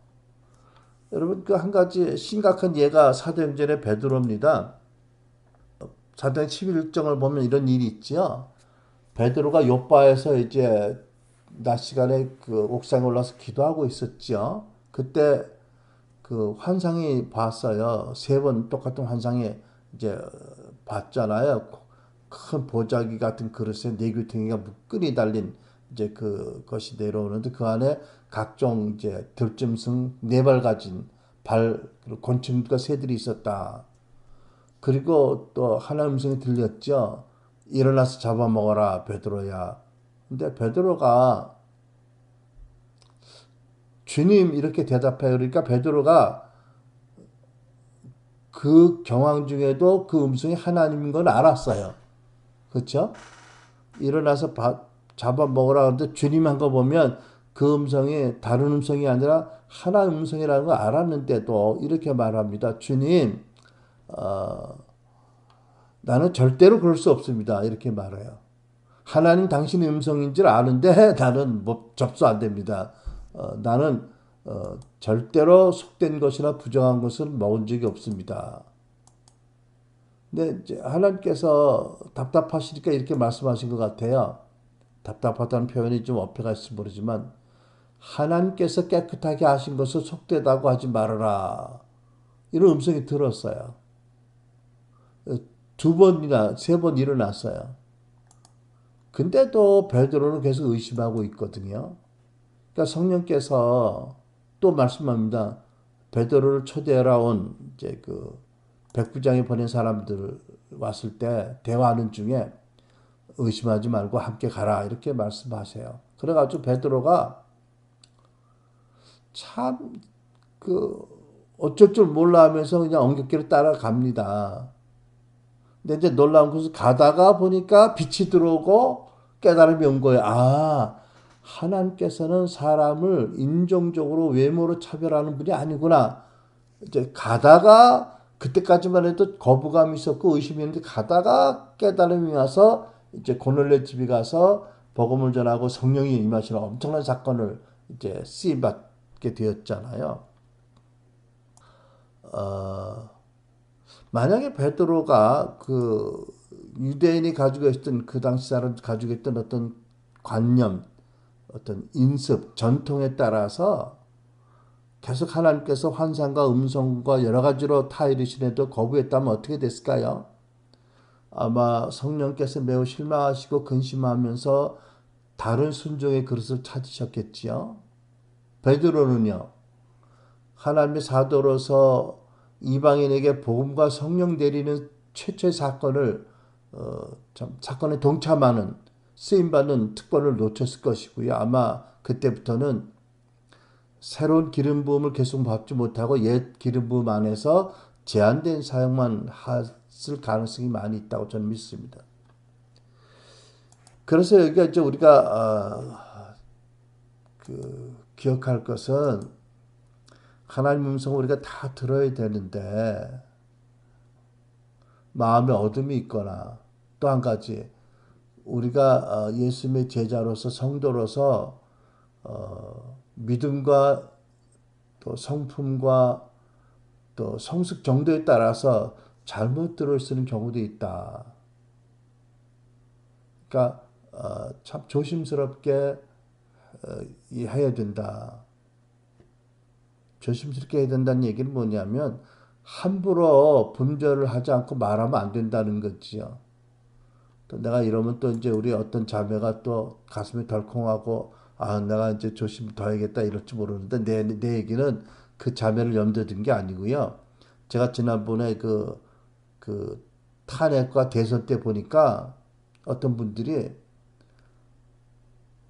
여러분 그 한 가지 심각한 예가 사도행전의 베드로입니다. 사도행 11장을 보면 이런 일이 있지요. 베드로가 요바에서 이제 낮 시간에 그 옥상에 올라서 기도하고 있었죠. 그때 그 환상이 봤어요. 세 번 똑같은 환상에 이제 봤잖아요. 큰 보자기 같은 그릇에 내귀퉁이가 묶끈이 달린 이제 그것이 내려오는데 그 안에 각종 이제 들짐승 네 발 가진 발 곤충과 새들이 있었다. 그리고 또 하나님 음성이 들렸죠. 일어나서 잡아먹어라 베드로야. 근데 베드로가 주님 이렇게 대답해요. 그러니까 베드로가 그 경황 중에도 그 음성이 하나님인 건 알았어요. 그렇죠? 일어나서 잡아먹으라 하는데 주님 한 거 보면 그 음성이 다른 음성이 아니라 하나님 음성이라는 걸 알았는데도 이렇게 말합니다. 주님, 어, 나는 절대로 그럴 수 없습니다. 이렇게 말해요. 하나님 당신의 음성인 줄 아는데 나는 뭐 접수 안 됩니다. 나는 절대로 속된 것이나 부정한 것을 먹은 적이 없습니다. 근데 이제 하나님께서 답답하시니까 이렇게 말씀하신 것 같아요. 답답하다는 표현이 좀 어폐가 있을지 모르지만 하나님께서 깨끗하게 하신 것을 속되다고 하지 말아라. 이런 음성이 들었어요. 두 번이나 세 번 일어났어요. 근데도 베드로는 계속 의심하고 있거든요. 그러니까 성령께서 또 말씀합니다. 베드로를 초대하러 온 이제 그 백부장이 보낸 사람들 왔을 때 대화하는 중에 의심하지 말고 함께 가라 이렇게 말씀하세요. 그래가지고 베드로가 참 그 어쩔 줄 몰라 하면서 그냥 엉겹결에 따라갑니다. 근데 이제 놀라운 것은 가다가 보니까 빛이 들어오고 깨달음이 온 거예요. 아, 하나님께서는 사람을 인종적으로 외모로 차별하는 분이 아니구나. 이제 가다가 그때까지만 해도 거부감이 있었고 의심이 있는데 가다가 깨달음이 와서 이제 고넬레 집에 가서 복음을 전하고 성령이 임하시는 엄청난 사건을 이제 쓰임받게 되었잖아요. 만약에 베드로가 그 유대인이 가지고 있던 그 당시 사람 가지고 있던 어떤 관념, 어떤 인습, 전통에 따라서 계속 하나님께서 환상과 음성과 여러 가지로 타이르시내도 거부했다면 어떻게 됐을까요? 아마 성령께서 매우 실망하시고 근심하면서 다른 순종의 그릇을 찾으셨겠지요. 베드로는요. 하나님의 사도로서 이방인에게 복음과 성령 내리는 최초의 사건을 사건에 동참하는 쓰임받는 특권을 놓쳤을 것이고요. 아마 그때부터는 새로운 기름 부음을 계속 받지 못하고 옛 기름 부음 안에서 제한된 사용만 했을 가능성이 많이 있다고 저는 믿습니다. 그래서 여기가 이제 우리가 기억할 것은 하나님 음성을 우리가 다 들어야 되는데 마음에 어둠이 있거나 또 한 가지 우리가 예수님의 제자로서 성도로서 믿음과 또 성품과 또 성숙 정도에 따라서 잘못 들을 수 있는 경우도 있다. 그러니까 참 조심스럽게 해야 된다. 조심스럽게 해야 된다는 얘기는 뭐냐면 함부로 분별을 하지 않고 말하면 안 된다는 거지요. 또 내가 이러면 또 이제 우리 어떤 자매가 또 가슴이 덜컹하고 아 내가 이제 조심 더 해야겠다 이럴지 모르는데 내 얘기는 그 자매를 염두에 둔 게 아니고요. 제가 지난번에 그 탄핵과 대선 때 보니까 어떤 분들이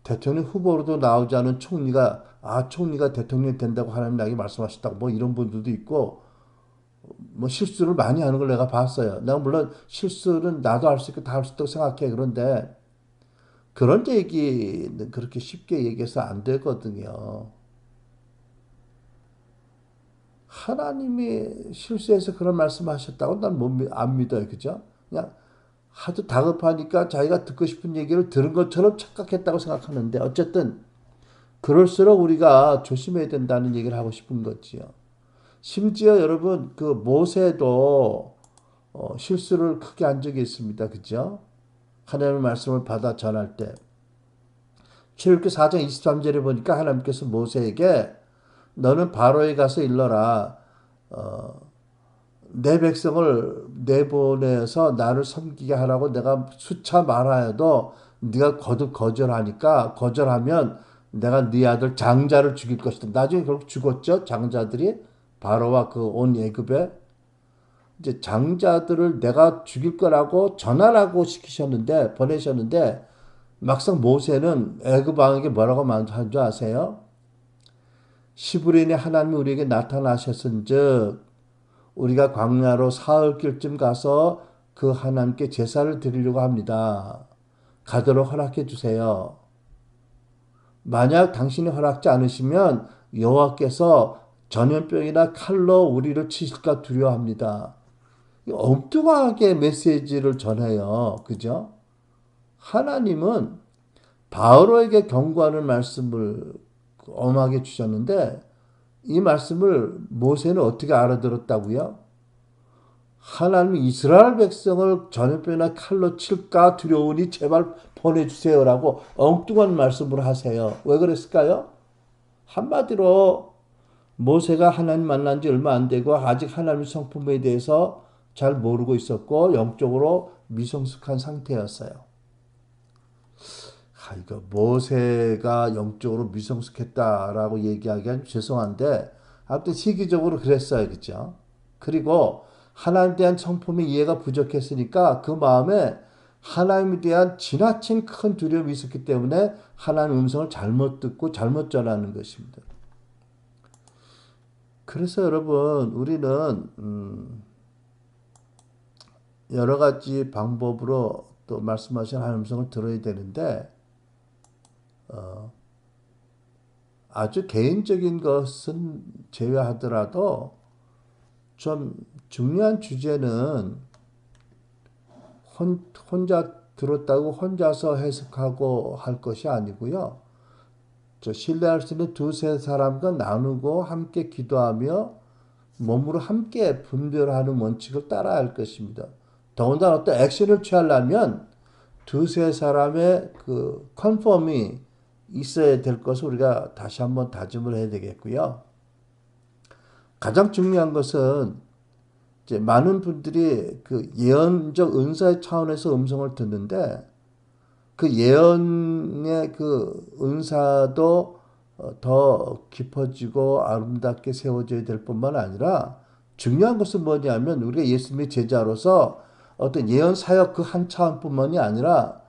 대통령 후보로도 나오지 않은 총리가 대통령이 된다고 하나님 나에게 말씀하셨다고 뭐 이런 분들도 있고 뭐 실수를 많이 하는 걸 내가 봤어요. 내가 물론 실수는 나도 할 수 있고 다 할 수 있다고 생각해. 그런데 그런 얘기는 그렇게 쉽게 얘기해서 안 되거든요. 하나님이 실수해서 그런 말씀하셨다고 난 안 믿어요. 그죠? 그냥 하도 다급하니까 자기가 듣고 싶은 얘기를 들은 것처럼 착각했다고 생각하는데 어쨌든 그럴수록 우리가 조심해야 된다는 얘기를 하고 싶은 거지요. 심지어 여러분 그 모세도 실수를 크게 한 적이 있습니다. 그죠? 하나님의 말씀을 받아 전할 때 출애굽기 4장 23절에 보니까 하나님께서 모세에게 너는 바로에 가서 일러라. 내 백성을 내보내서 나를 섬기게 하라고 내가 수차 말하여도 네가 거듭 거절하면 내가 네 아들 장자를 죽일 것이다. 나중에 결국 죽었죠. 장자들이 바로와 그 온 애굽에 이제 장자들을 내가 죽일 거라고 전하라고 시키셨는데 보내셨는데 막상 모세는 애굽 왕에게 뭐라고 한 줄 아세요? 시브린의 하나님이 우리에게 나타나셨은즉 우리가 광야로 사흘길쯤 가서 그 하나님께 제사를 드리려고 합니다. 가도록 허락해 주세요. 만약 당신이 허락지 않으시면 여호와께서 전염병이나 칼로 우리를 치실까 두려워합니다. 엉뚱하게 메시지를 전해요. 그죠? 하나님은 바로에게 경고하는 말씀을 엄하게 주셨는데 이 말씀을 모세는 어떻게 알아들었다고요? 하나님이 이스라엘 백성을 전염병이나 칼로 칠까 두려우니 제발 보내주세요라고 엉뚱한 말씀을 하세요. 왜 그랬을까요? 한마디로 모세가 하나님 만난 지 얼마 안 되고 아직 하나님의 성품에 대해서 잘 모르고 있었고 영적으로 미성숙한 상태였어요. 이거 모세가 영적으로 미성숙했다라고 얘기하기엔 죄송한데 아무튼 시기적으로 그랬어요. 그죠? 그리고 하나님에 대한 성품의 이해가 부족했으니까 그 마음에 하나님에 대한 지나친 큰 두려움이 있었기 때문에 하나님 음성을 잘못 듣고 잘못 전하는 것입니다. 그래서 여러분 우리는 여러 가지 방법으로 또 말씀하신 하나님 음성을 들어야 되는데 아주 개인적인 것은 제외하더라도 좀 중요한 주제는 혼자 들었다고 혼자서 해석하고 할 것이 아니고요. 신뢰할 수 있는 두세 사람과 나누고 함께 기도하며 몸으로 함께 분별하는 원칙을 따라야 할 것입니다. 더군다나 어떤 액션을 취하려면 두세 사람의 그 컨펌이 있어야 될 것을 우리가 다시 한번 다짐을 해야 되겠고요. 가장 중요한 것은 이제 많은 분들이 그 예언적 은사의 차원에서 음성을 듣는데 그 예언의 그 은사도 더 깊어지고 아름답게 세워져야 될 뿐만 아니라 중요한 것은 뭐냐면 우리가 예수님의 제자로서 어떤 예언 사역 그 한 차원뿐만이 아니라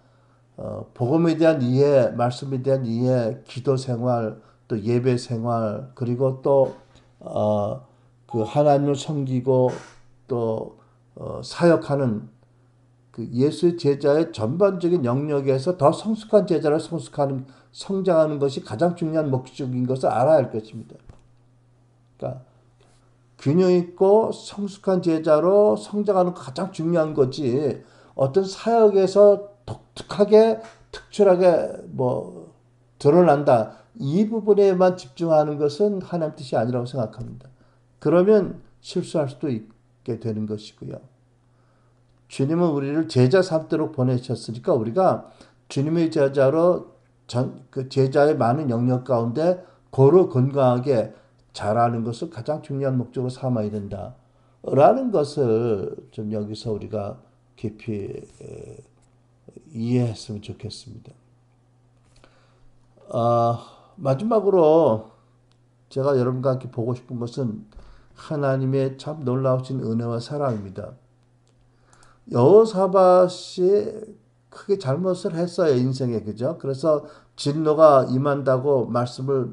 복음에 대한 이해, 말씀에 대한 이해, 기도 생활, 또 예배 생활, 그리고 또 그 하나님을 섬기고 또 사역하는 그 예수의 제자의 전반적인 영역에서 더 성숙한 제자를 성장하는 것이 가장 중요한 목적인 것을 알아야 할 것입니다. 그러니까 균형 있고 성숙한 제자로 성장하는 거 가장 중요한 거지. 어떤 사역에서 독특하게 특출하게 뭐 드러난다. 이 부분에만 집중하는 것은 하나님 뜻이 아니라고 생각합니다. 그러면 실수할 수도 있게 되는 것이고요. 주님은 우리를 제자 삼도록 보내셨으니까 우리가 주님의 제자로 그 제자의 많은 영역 가운데 고루 건강하게 자라는 것을 가장 중요한 목적으로 삼아야 된다. 라는 것을 좀 여기서 우리가 깊이 이해했으면 좋겠습니다. 마지막으로 제가 여러분과 함께 보고 싶은 것은 하나님의 참 놀라우신 은혜와 사랑입니다. 여호사밧이 크게 잘못을 했어요. 인생에. 그죠? 그래서 진노가 임한다고 말씀을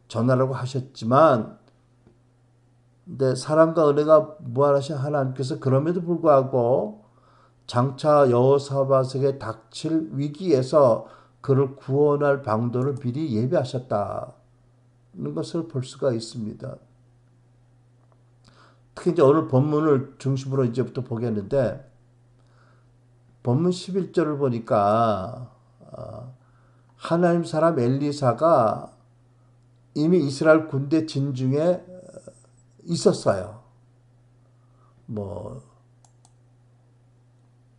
전하라고 하셨지만 근데 사랑과 은혜가 무한하신 하나님께서 그럼에도 불구하고 장차 여호사밧에게 닥칠 위기에서 그를 구원할 방도를 미리 예비하셨다는 것을 볼 수가 있습니다. 특히 이제 오늘 본문을 중심으로 이제부터 보겠는데 본문 11절을 보니까 하나님 사람 엘리사가 이미 이스라엘 군대 진중에 있었어요.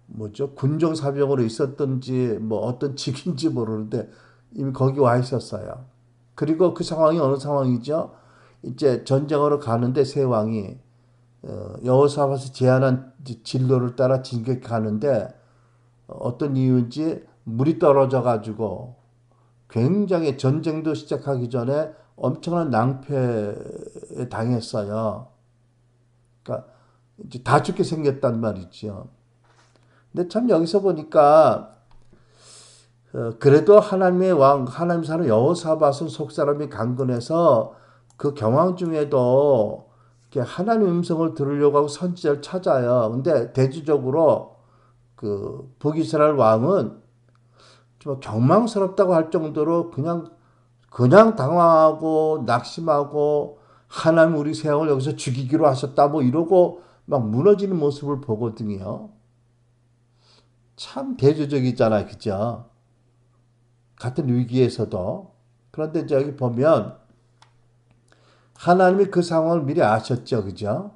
뭐죠? 군정사병으로 있었던지 뭐 어떤 직인지 모르는데 이미 거기 와 있었어요. 그리고 그 상황이 어느 상황이죠? 이제 전쟁으로 가는데 세 왕이 여호사밧이 제안한 진로를 따라 진격해 가는데 어떤 이유인지 물이 떨어져 가지고 굉장히 전쟁도 시작하기 전에 엄청난 낭패에 당했어요. 그러니까 이제 다 죽게 생겼단 말이죠. 근데 참 여기서 보니까 그래도 하나님의 왕, 하나님 사람 여호사밧은 속사람이 강건해서 그 경황 중에도 이렇게 하나님 음성을 들으려고 하고 선지자를 찾아요. 근데 대지적으로 그 북이스라엘 왕은 좀 경망스럽다고 할 정도로 그냥 당황하고 낙심하고 하나님 우리 세 왕을 여기서 죽이기로 하셨다 뭐 이러고 막 무너지는 모습을 보거든요. 참 대조적이잖아요. 그죠? 같은 위기에서도. 그런데 이제 여기 보면 하나님이 그 상황을 미리 아셨죠. 그죠?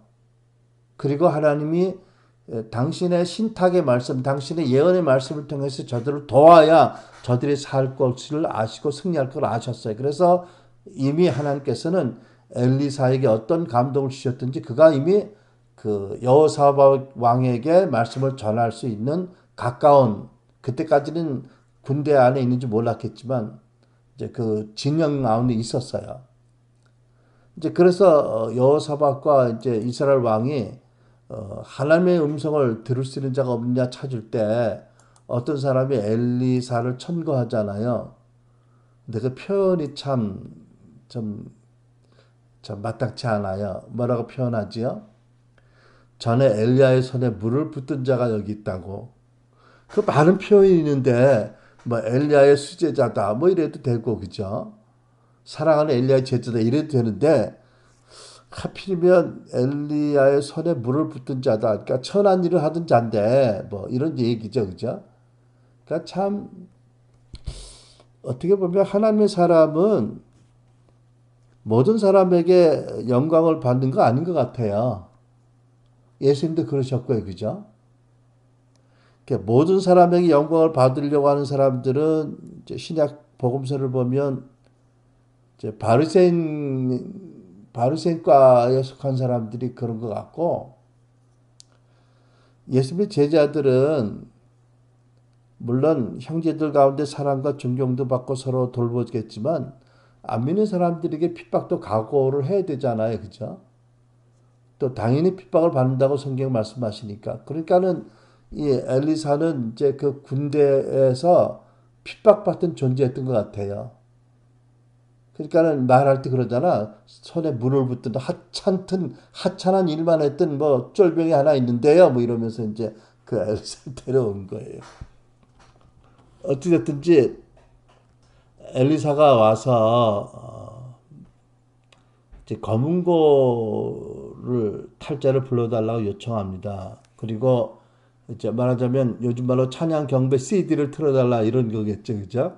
그리고 하나님이 당신의 신탁의 말씀, 당신의 예언의 말씀을 통해서 저들을 도와야 저들이 살 것을 아시고 승리할 걸 아셨어요. 그래서 이미 하나님께서는 엘리사에게 어떤 감동을 주셨든지 그가 이미 그 여호사밧 왕에게 말씀을 전할 수 있는 가까운, 그때까지는 군대 안에 있는지 몰랐겠지만 이제 그 진영 가운데 있었어요. 이제 그래서 여호사밧과 이제 이스라엘 왕이 하나님의 음성을 들을 수 있는 자가 없느냐 찾을 때 어떤 사람이 엘리사를 천거하잖아요. 근데 그 표현이 좀 마땅치 않아요. 뭐라고 표현하지요? 전에 엘리야의 손에 물을 붓던 자가 여기 있다고. 그 많은 표현이 있는데 뭐 엘리야의 수제자다 뭐 이래도 되고 그죠? 사랑하는 엘리야의 제자다 이래도 되는데 하필이면 엘리야의 손에 물을 붓던 자다. 그러니까 천한 일을 하던 자인데 뭐 이런 얘기죠, 그죠? 그러니까 참 어떻게 보면 하나님의 사람은 모든 사람에게 영광을 받는 거 아닌 것 같아요. 예수님도 그러셨고요, 그죠? 그러니까 모든 사람에게 영광을 받으려고 하는 사람들은 이제 신약 복음서를 보면 이제 바리새인과에 속한 사람들이 그런 것 같고 예수님의 제자들은 물론 형제들 가운데 사랑과 존경도 받고 서로 돌보겠지만 안 믿는 사람들에게 핍박도 각오를 해야 되잖아요. 그죠? 또 당연히 핍박을 받는다고 성경 말씀하시니까. 그러니까는 이 엘리사는 이제 그 군대에서 핍박받던 존재였던 것 같아요. 그러니까는 말할 때 그러잖아. 손에 물을 붓든 하찮은 일만 했던 뭐 쫄병이 하나 있는데요. 뭐 이러면서 이제 그 엘리사를 데려온 거예요. 어찌됐든지 엘리사가 와서 이제 검은고를 탈자를 불러달라고 요청합니다. 그리고 이제 말하자면 요즘 말로 찬양 경배 CD를 틀어달라 이런 거겠죠, 그죠?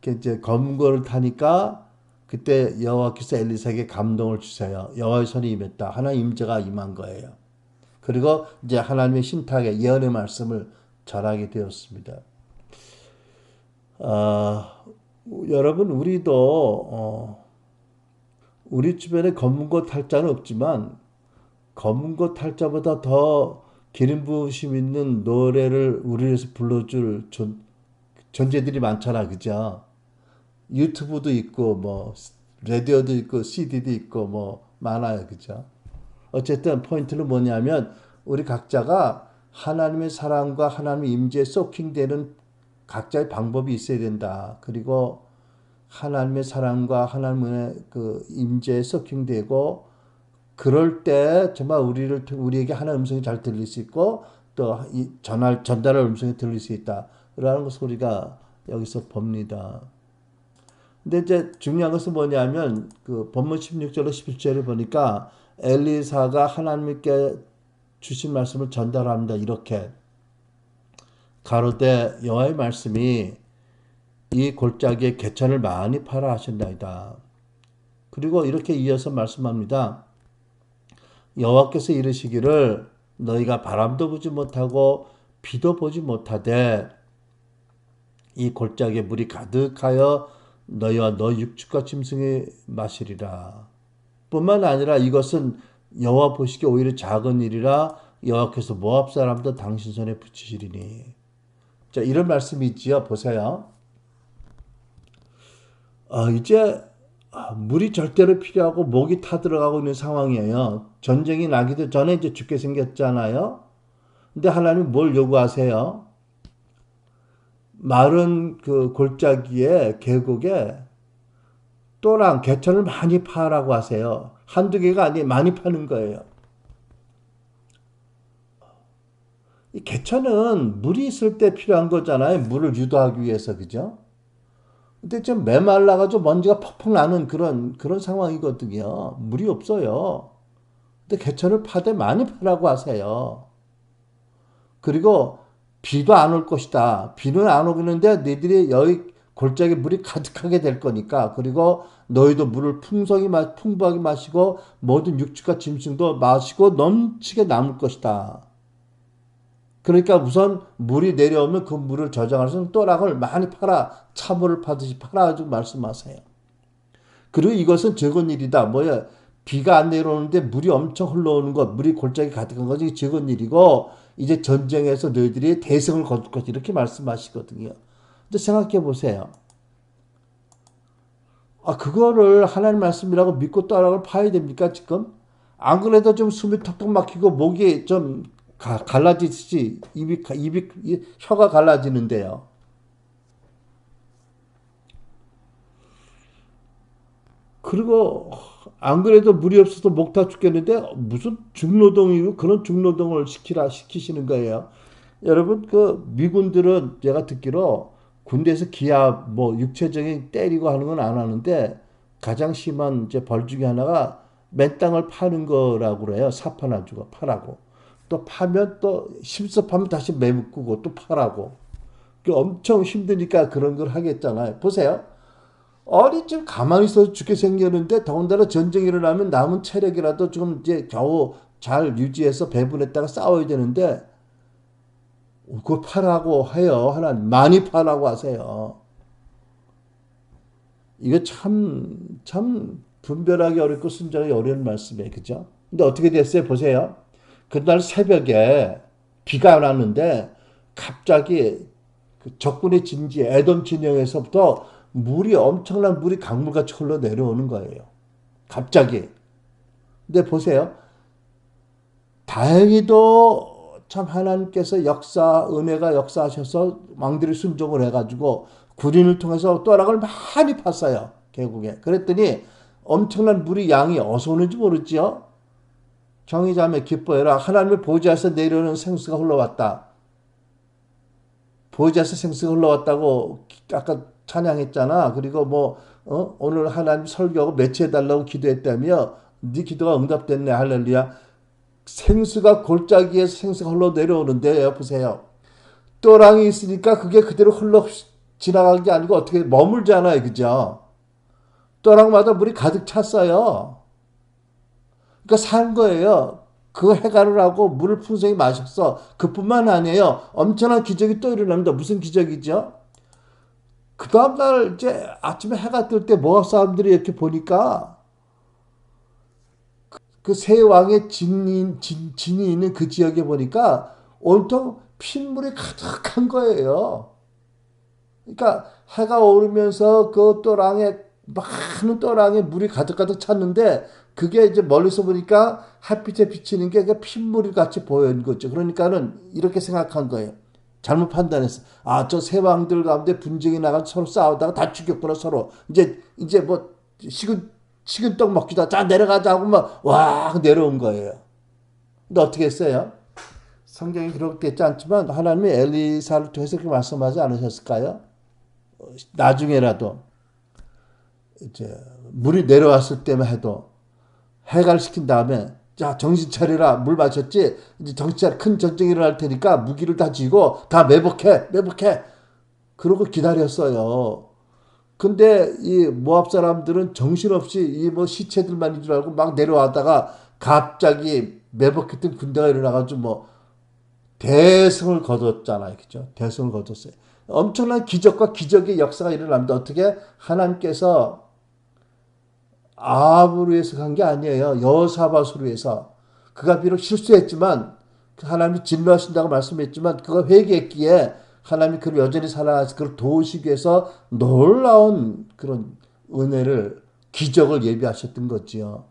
이제 검은고를 타니까 그때 여호와께서 엘리사에게 감동을 주세요. 여호와의 손이 임했다. 하나님 임재가 임한 거예요. 그리고 이제 하나님의 신탁의 예언의 말씀을 전하게 되었습니다. 여러분 우리도 우리 주변에 검은고 탈자는 없지만 검은고 탈자보다 더 기름 부으심 있는 노래를 우리 위해서 불러줄 존재들이 많잖아, 그죠? 유튜브도 있고 뭐 라디오도 있고 CD도 있고 뭐 많아요, 그죠? 어쨌든 포인트는 뭐냐면 우리 각자가 하나님의 사랑과 하나님의 임재에 소킹되는 각자의 방법이 있어야 된다. 그리고 하나님의 사랑과 하나님의 그 임재에 소킹되고 그럴 때 정말 우리에게 하나님의 음성이 잘 들릴 수 있고 또 전달할 음성이 들릴 수 있다라는 것을 우리가 여기서 봅니다. 근데 이제 중요한 것은 뭐냐면 그 본문 16절로 17절을 보니까 엘리사가 하나님께 주신 말씀을 전달합니다. 이렇게 가로되 여호와의 말씀이 이 골짜기에 개천을 많이 팔아 하신다이다. 그리고 이렇게 이어서 말씀합니다. 여호와께서 이르시기를 너희가 바람도 보지 못하고 비도 보지 못하되 이 골짜기에 물이 가득하여 너희와 너 육축과 짐승이 마시리라. 뿐만 아니라 이것은 여호와 보시기에 오히려 작은 일이라 여호와께서 모압 사람도 당신 손에 붙이시리니. 자, 이런 말씀이지요. 보세요. 이제 물이 절대로 필요하고 목이 타들어가고 있는 상황이에요. 전쟁이 나기도 전에 이제 죽게 생겼잖아요. 근데 하나님 뭘 요구하세요? 마른 그 골짜기에 계곡에 또랑 개천을 많이 파라고 하세요. 한두 개가 아니 많이 파는 거예요. 이 개천은 물이 있을 때 필요한 거잖아요. 물을 유도하기 위해서, 그죠? 근데 좀 메말라가지고 먼지가 퍽퍽 나는 그런 상황이거든요. 물이 없어요. 근데 개천을 파되 많이 파라고 하세요. 그리고 비도 안 올 것이다. 비는 안 오겠는데 너희들이 여기 골짜기 물이 가득하게 될 거니까. 그리고 너희도 물을 풍부하게 마시고 모든 육축과 짐승도 마시고 넘치게 남을 것이다. 그러니까 우선 물이 내려오면 그 물을 저장할 수 있는 또랑을 많이 팔아. 차물을 파듯이 팔아가지고 말씀하세요. 그리고 이것은 적은 일이다. 뭐야? 비가 안 내려오는데 물이 엄청 흘러오는 것, 물이 골짜기 가득한 것이 적은 일이고 이제 전쟁에서 너희들이 대승을 거둘 것 이렇게 말씀하시거든요. 근데 생각해 보세요. 그거를 하나님 말씀이라고 믿고 또랑을 파야 됩니까 지금? 안 그래도 좀 숨이 턱턱 막히고 목이 좀 갈라지듯이 혀가 갈라지는데요. 그리고 안 그래도 물이 없어서 목 다 죽겠는데 무슨 중노동이고 그런 중노동을 시키시는 거예요. 여러분 그 미군들은 제가 듣기로 군대에서 기압 뭐 육체적인 때리고 하는 건 안 하는데 가장 심한 이제 벌 중에 하나가 맨 땅을 파는 거라고 그래요. 사파나 주고 파라고. 또 파면 또 심습하면 다시 매붙고 또 파라고. 엄청 힘드니까 그런 걸 하겠잖아요. 보세요. 어리 좀 가만히 있어서 죽게 생겼는데 더군다나 전쟁이 일어나면 남은 체력이라도 좀 이제 겨우 잘 유지해서 배분했다가 싸워야 되는데 그거 파라고 해요. 하나님 많이 파라고 하세요. 이거 참 분별하기 어렵고 순전하기 어려운 말씀이에요. 그죠? 근데 어떻게 됐어요? 보세요. 그날 새벽에 비가 안 왔는데 갑자기 그 적군의 진지 에돔 진영에서부터 엄청난 물이 강물같이 흘러 내려오는 거예요. 갑자기. 근데 보세요. 다행히도 참 하나님께서 은혜가 역사하셔서 왕들이 순종을 해가지고 군인을 통해서 또락을 많이 팠어요. 계곡에. 그랬더니 엄청난 물이 양이 어디서 오는지 모르지요. 정의자매 기뻐해라. 하나님의 보좌에서 내려오는 생수가 흘러왔다. 보좌에서 생수가 흘러왔다고 아까 찬양했잖아. 그리고 오늘 하나님 설교하고 매치해달라고 기도했다며 네 기도가 응답됐네. 할렐루야. 생수가 골짜기에서 생수가 흘러 내려오는데 보세요. 또랑이 있으니까 그게 그대로 흘러 지나간 게 아니고 어떻게 머물잖아요. 그죠? 또랑마다 물이 가득 찼어요. 그러니까 산 거예요. 그 해갈을 하고 물을 풍성히 마셨어. 그뿐만 아니에요. 엄청난 기적이 또 일어납니다. 무슨 기적이죠? 그 다음날 이제 아침에 해가 뜰 때 모압 사람들이 이렇게 보니까 그 세 왕의 진이 있는 그 지역에 보니까 온통 핏물이 가득한 거예요. 그러니까 해가 오르면서 그 많은 또랑에 물이 가득 찼는데 그게 이제 멀리서 보니까 햇빛에 비치는 게 핏물 같이 보이는 거죠. 그러니까는 이렇게 생각한 거예요. 잘못 판단했어. 저 세 왕들 가운데 분쟁이 나가 서로 싸우다가 다 죽였구나 서로. 이제 뭐 식은 떡 먹기다. 자 내려가자 하고 와 내려온 거예요. 근데 어떻게 했어요? 성경에 기록되지 않지만 하나님이 엘리사를 통해서 그렇게 말씀하지 않으셨을까요? 나중에라도 이제 물이 내려왔을 때만 해도 해갈시킨 다음에 자 정신 차리라. 물 마셨지? 이제 정신 차려. 큰 전쟁이 일어날 테니까 무기를 다 쥐고 다 매복해. 그러고 기다렸어요. 근데 이 모압 사람들은 정신없이 이 시체들만 줄 알고 막 내려왔다가 갑자기 매복했던 군대가 일어나가지고 대승을 거뒀잖아요. 그죠? 대승을 거뒀어요. 엄청난 기적과 기적의 역사가 일어납니다. 어떻게? 하나님께서 아합을 위해서 간 게 아니에요. 여호사밧을 위해서. 그가 비록 실수했지만 하나님이 진노하신다고 말씀했지만 그가 회개했기에 하나님이 그를 여전히 사랑하셔서 그를 도우시기 위해서 놀라운 그런 은혜를 기적을 예비하셨던 거지요.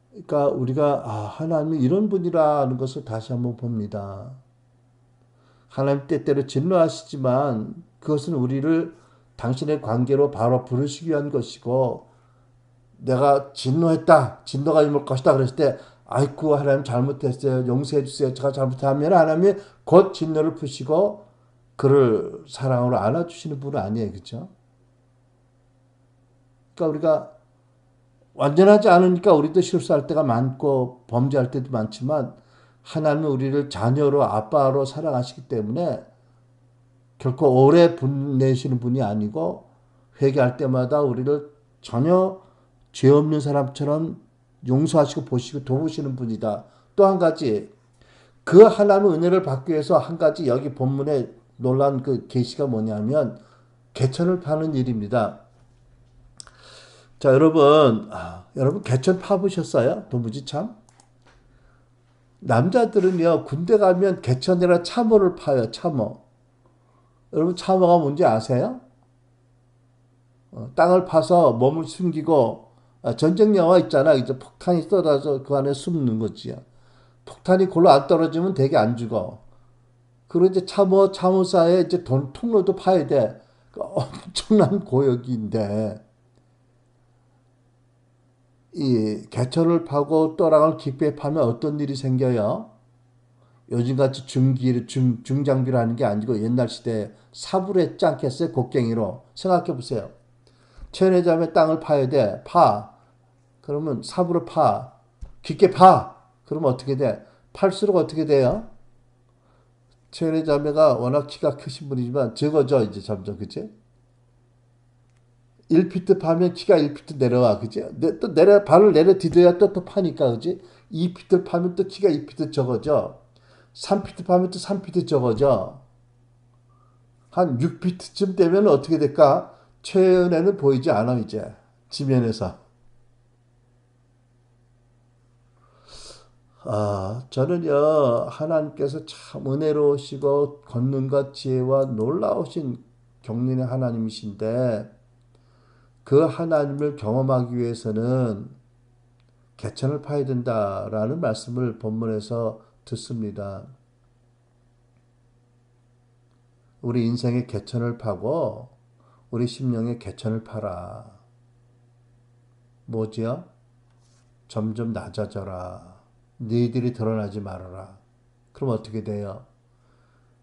그러니까 우리가 하나님이 이런 분이라는 것을 다시 한번 봅니다. 하나님 때때로 진노하시지만 그것은 우리를 당신의 관계로 바로 부르시기 위한 것이고 내가 진노했다. 진노가 임할 것이다. 그랬을 때 아이쿠 하나님 잘못했어요. 용서해 주세요. 제가 잘못하면 하나님이 곧 진노를 푸시고 그를 사랑으로 안아주시는 분은 아니에요. 그렇죠? 그러니까 우리가 완전하지 않으니까 우리도 실수할 때가 많고 범죄할 때도 많지만 하나님은 우리를 자녀로 아빠로 사랑하시기 때문에 결코 오래 분내시는 분이 아니고 회개할 때마다 우리를 전혀 죄 없는 사람처럼 용서하시고 보시고 도우시는 분이다. 또 한 가지 그 하나님의 은혜를 받기 위해서 한 가지 여기 본문에 놀란 그 계시가 뭐냐면 개천을 파는 일입니다. 자 여러분 개천 파보셨어요? 도무지 참 남자들은요 군대 가면 개천이라 참어를 파요. 참어. 여러분 참어가 뭔지 아세요? 땅을 파서 몸을 숨기고 전쟁 영화 있잖아. 이제 폭탄이 쏟아져 그 안에 숨는 거지요. 폭탄이 골로 안 떨어지면 되게 안 죽어. 그리고 이제 참호사에 이제 통로도 파야 돼. 엄청난 고역인데 이 개천을 파고 또랑을 깊게 파면 어떤 일이 생겨요? 요즘같이 중장비로 하는 게 아니고 옛날 시대에 삽으로 했지 않겠어요? 곡괭이로. 생각해 보세요. 체내자면 땅을 파야 돼. 파. 그러면 삽으로 파. 깊게 파. 그러면 어떻게 돼? 팔수록 어떻게 돼요? 체내자매가 워낙 키가 크신 분이지만 적어져 이제 점점 그치? 1피트 파면 키가 1피트 내려와 그치? 또 발을 내려 디뎌야 또 파니까 그치? 2피트 파면 또 키가 2피트 적어져. 3피트 파면 또 3피트 적어져. 한 6피트쯤 되면 어떻게 될까? 최은혜는 보이지 않아 이제 지면에서. 저는요 하나님께서 참 은혜로우시고 권능과 지혜와 놀라우신 경륜의 하나님이신데 그 하나님을 경험하기 위해서는 개천을 파야 된다라는 말씀을 본문에서 듣습니다. 우리 인생의 개천을 파고 우리 심령의 개천을 파라. 뭐지요? 점점 낮아져라. 너희들이 드러나지 말아라. 그럼 어떻게 돼요?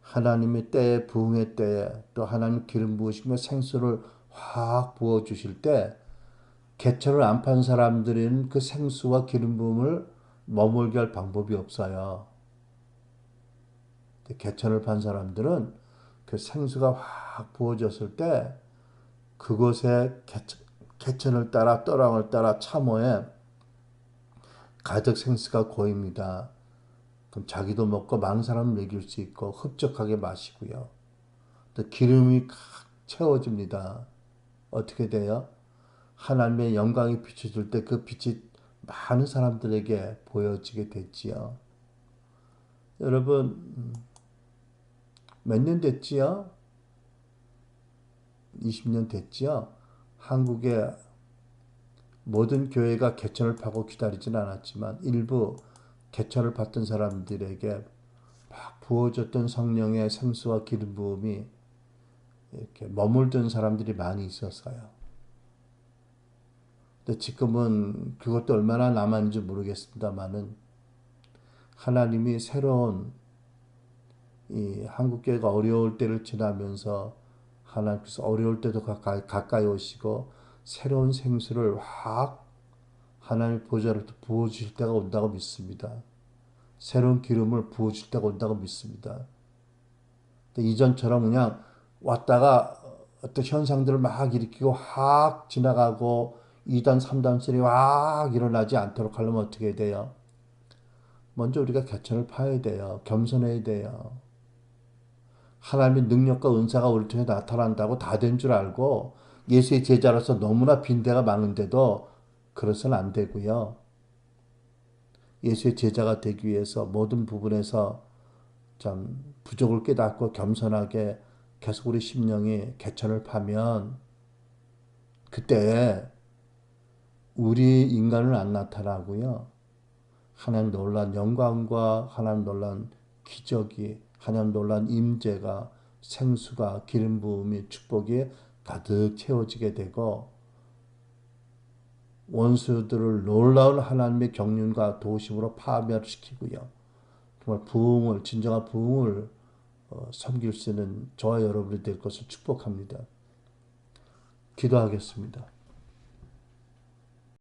하나님의 때에 부흥의 때에 또 하나님 기름 부으시며 생수를 확 부어주실 때 개천을 안 판 사람들은 그 생수와 기름 부음을 머물게 할 방법이 없어요. 개천을 판 사람들은 그 생수가 확 부어졌을 때 그곳에 개천을 따라 떠랑을 따라 참호에 가득 생수가 고입니다. 그럼 자기도 먹고 많은 사람을 먹일 수 있고 흡족하게 마시고요. 또 기름이 칵 채워집니다. 어떻게 돼요? 하나님의 영광이 비춰질 때 그 빛이 많은 사람들에게 보여지게 됐지요. 여러분 몇 년 됐지요? 20년 됐지요? 한국의 모든 교회가 개천을 파고 기다리진 않았지만 일부 개천을 받던 사람들에게 막 부어졌던 성령의 생수와 기름 부음이 이렇게 머물던 사람들이 많이 있었어요. 근데 지금은 그것도 얼마나 남았는지 모르겠습니다만은 하나님이 새로운 이 한국교회가 어려울 때를 지나면서 하나님께서 어려울 때도 가까이 오시고 새로운 생수를 확 하나님 보좌로부터 부어주실 때가 온다고 믿습니다. 새로운 기름을 부어줄 때가 온다고 믿습니다. 이전처럼 그냥 왔다가 어떤 현상들을 막 일으키고 확 지나가고 2단, 3단 소리 확 일어나지 않도록 하려면 어떻게 돼요? 먼저 우리가 개천을 파야 돼요. 겸손해야 돼요. 하나님의 능력과 은사가 우리 통해 나타난다고 다 된 줄 알고 예수의 제자로서 너무나 빈대가 많은데도 그래서는 안 되고요. 예수의 제자가 되기 위해서 모든 부분에서 참 부족을 깨닫고 겸손하게 계속 우리 심령이 개천을 파면 그때 우리 인간은 안 나타나고요. 하나님 놀란 영광과 하나님 놀란 기적이 하나님 놀란 임재가 생수가 기름 부음이 축복이 가득 채워지게 되고 원수들을 놀라운 하나님의 경륜과 도우심으로 파멸시키고요. 정말 부흥을 진정한 부흥을 섬길 수 있는 저와 여러분이 될 것을 축복합니다. 기도하겠습니다.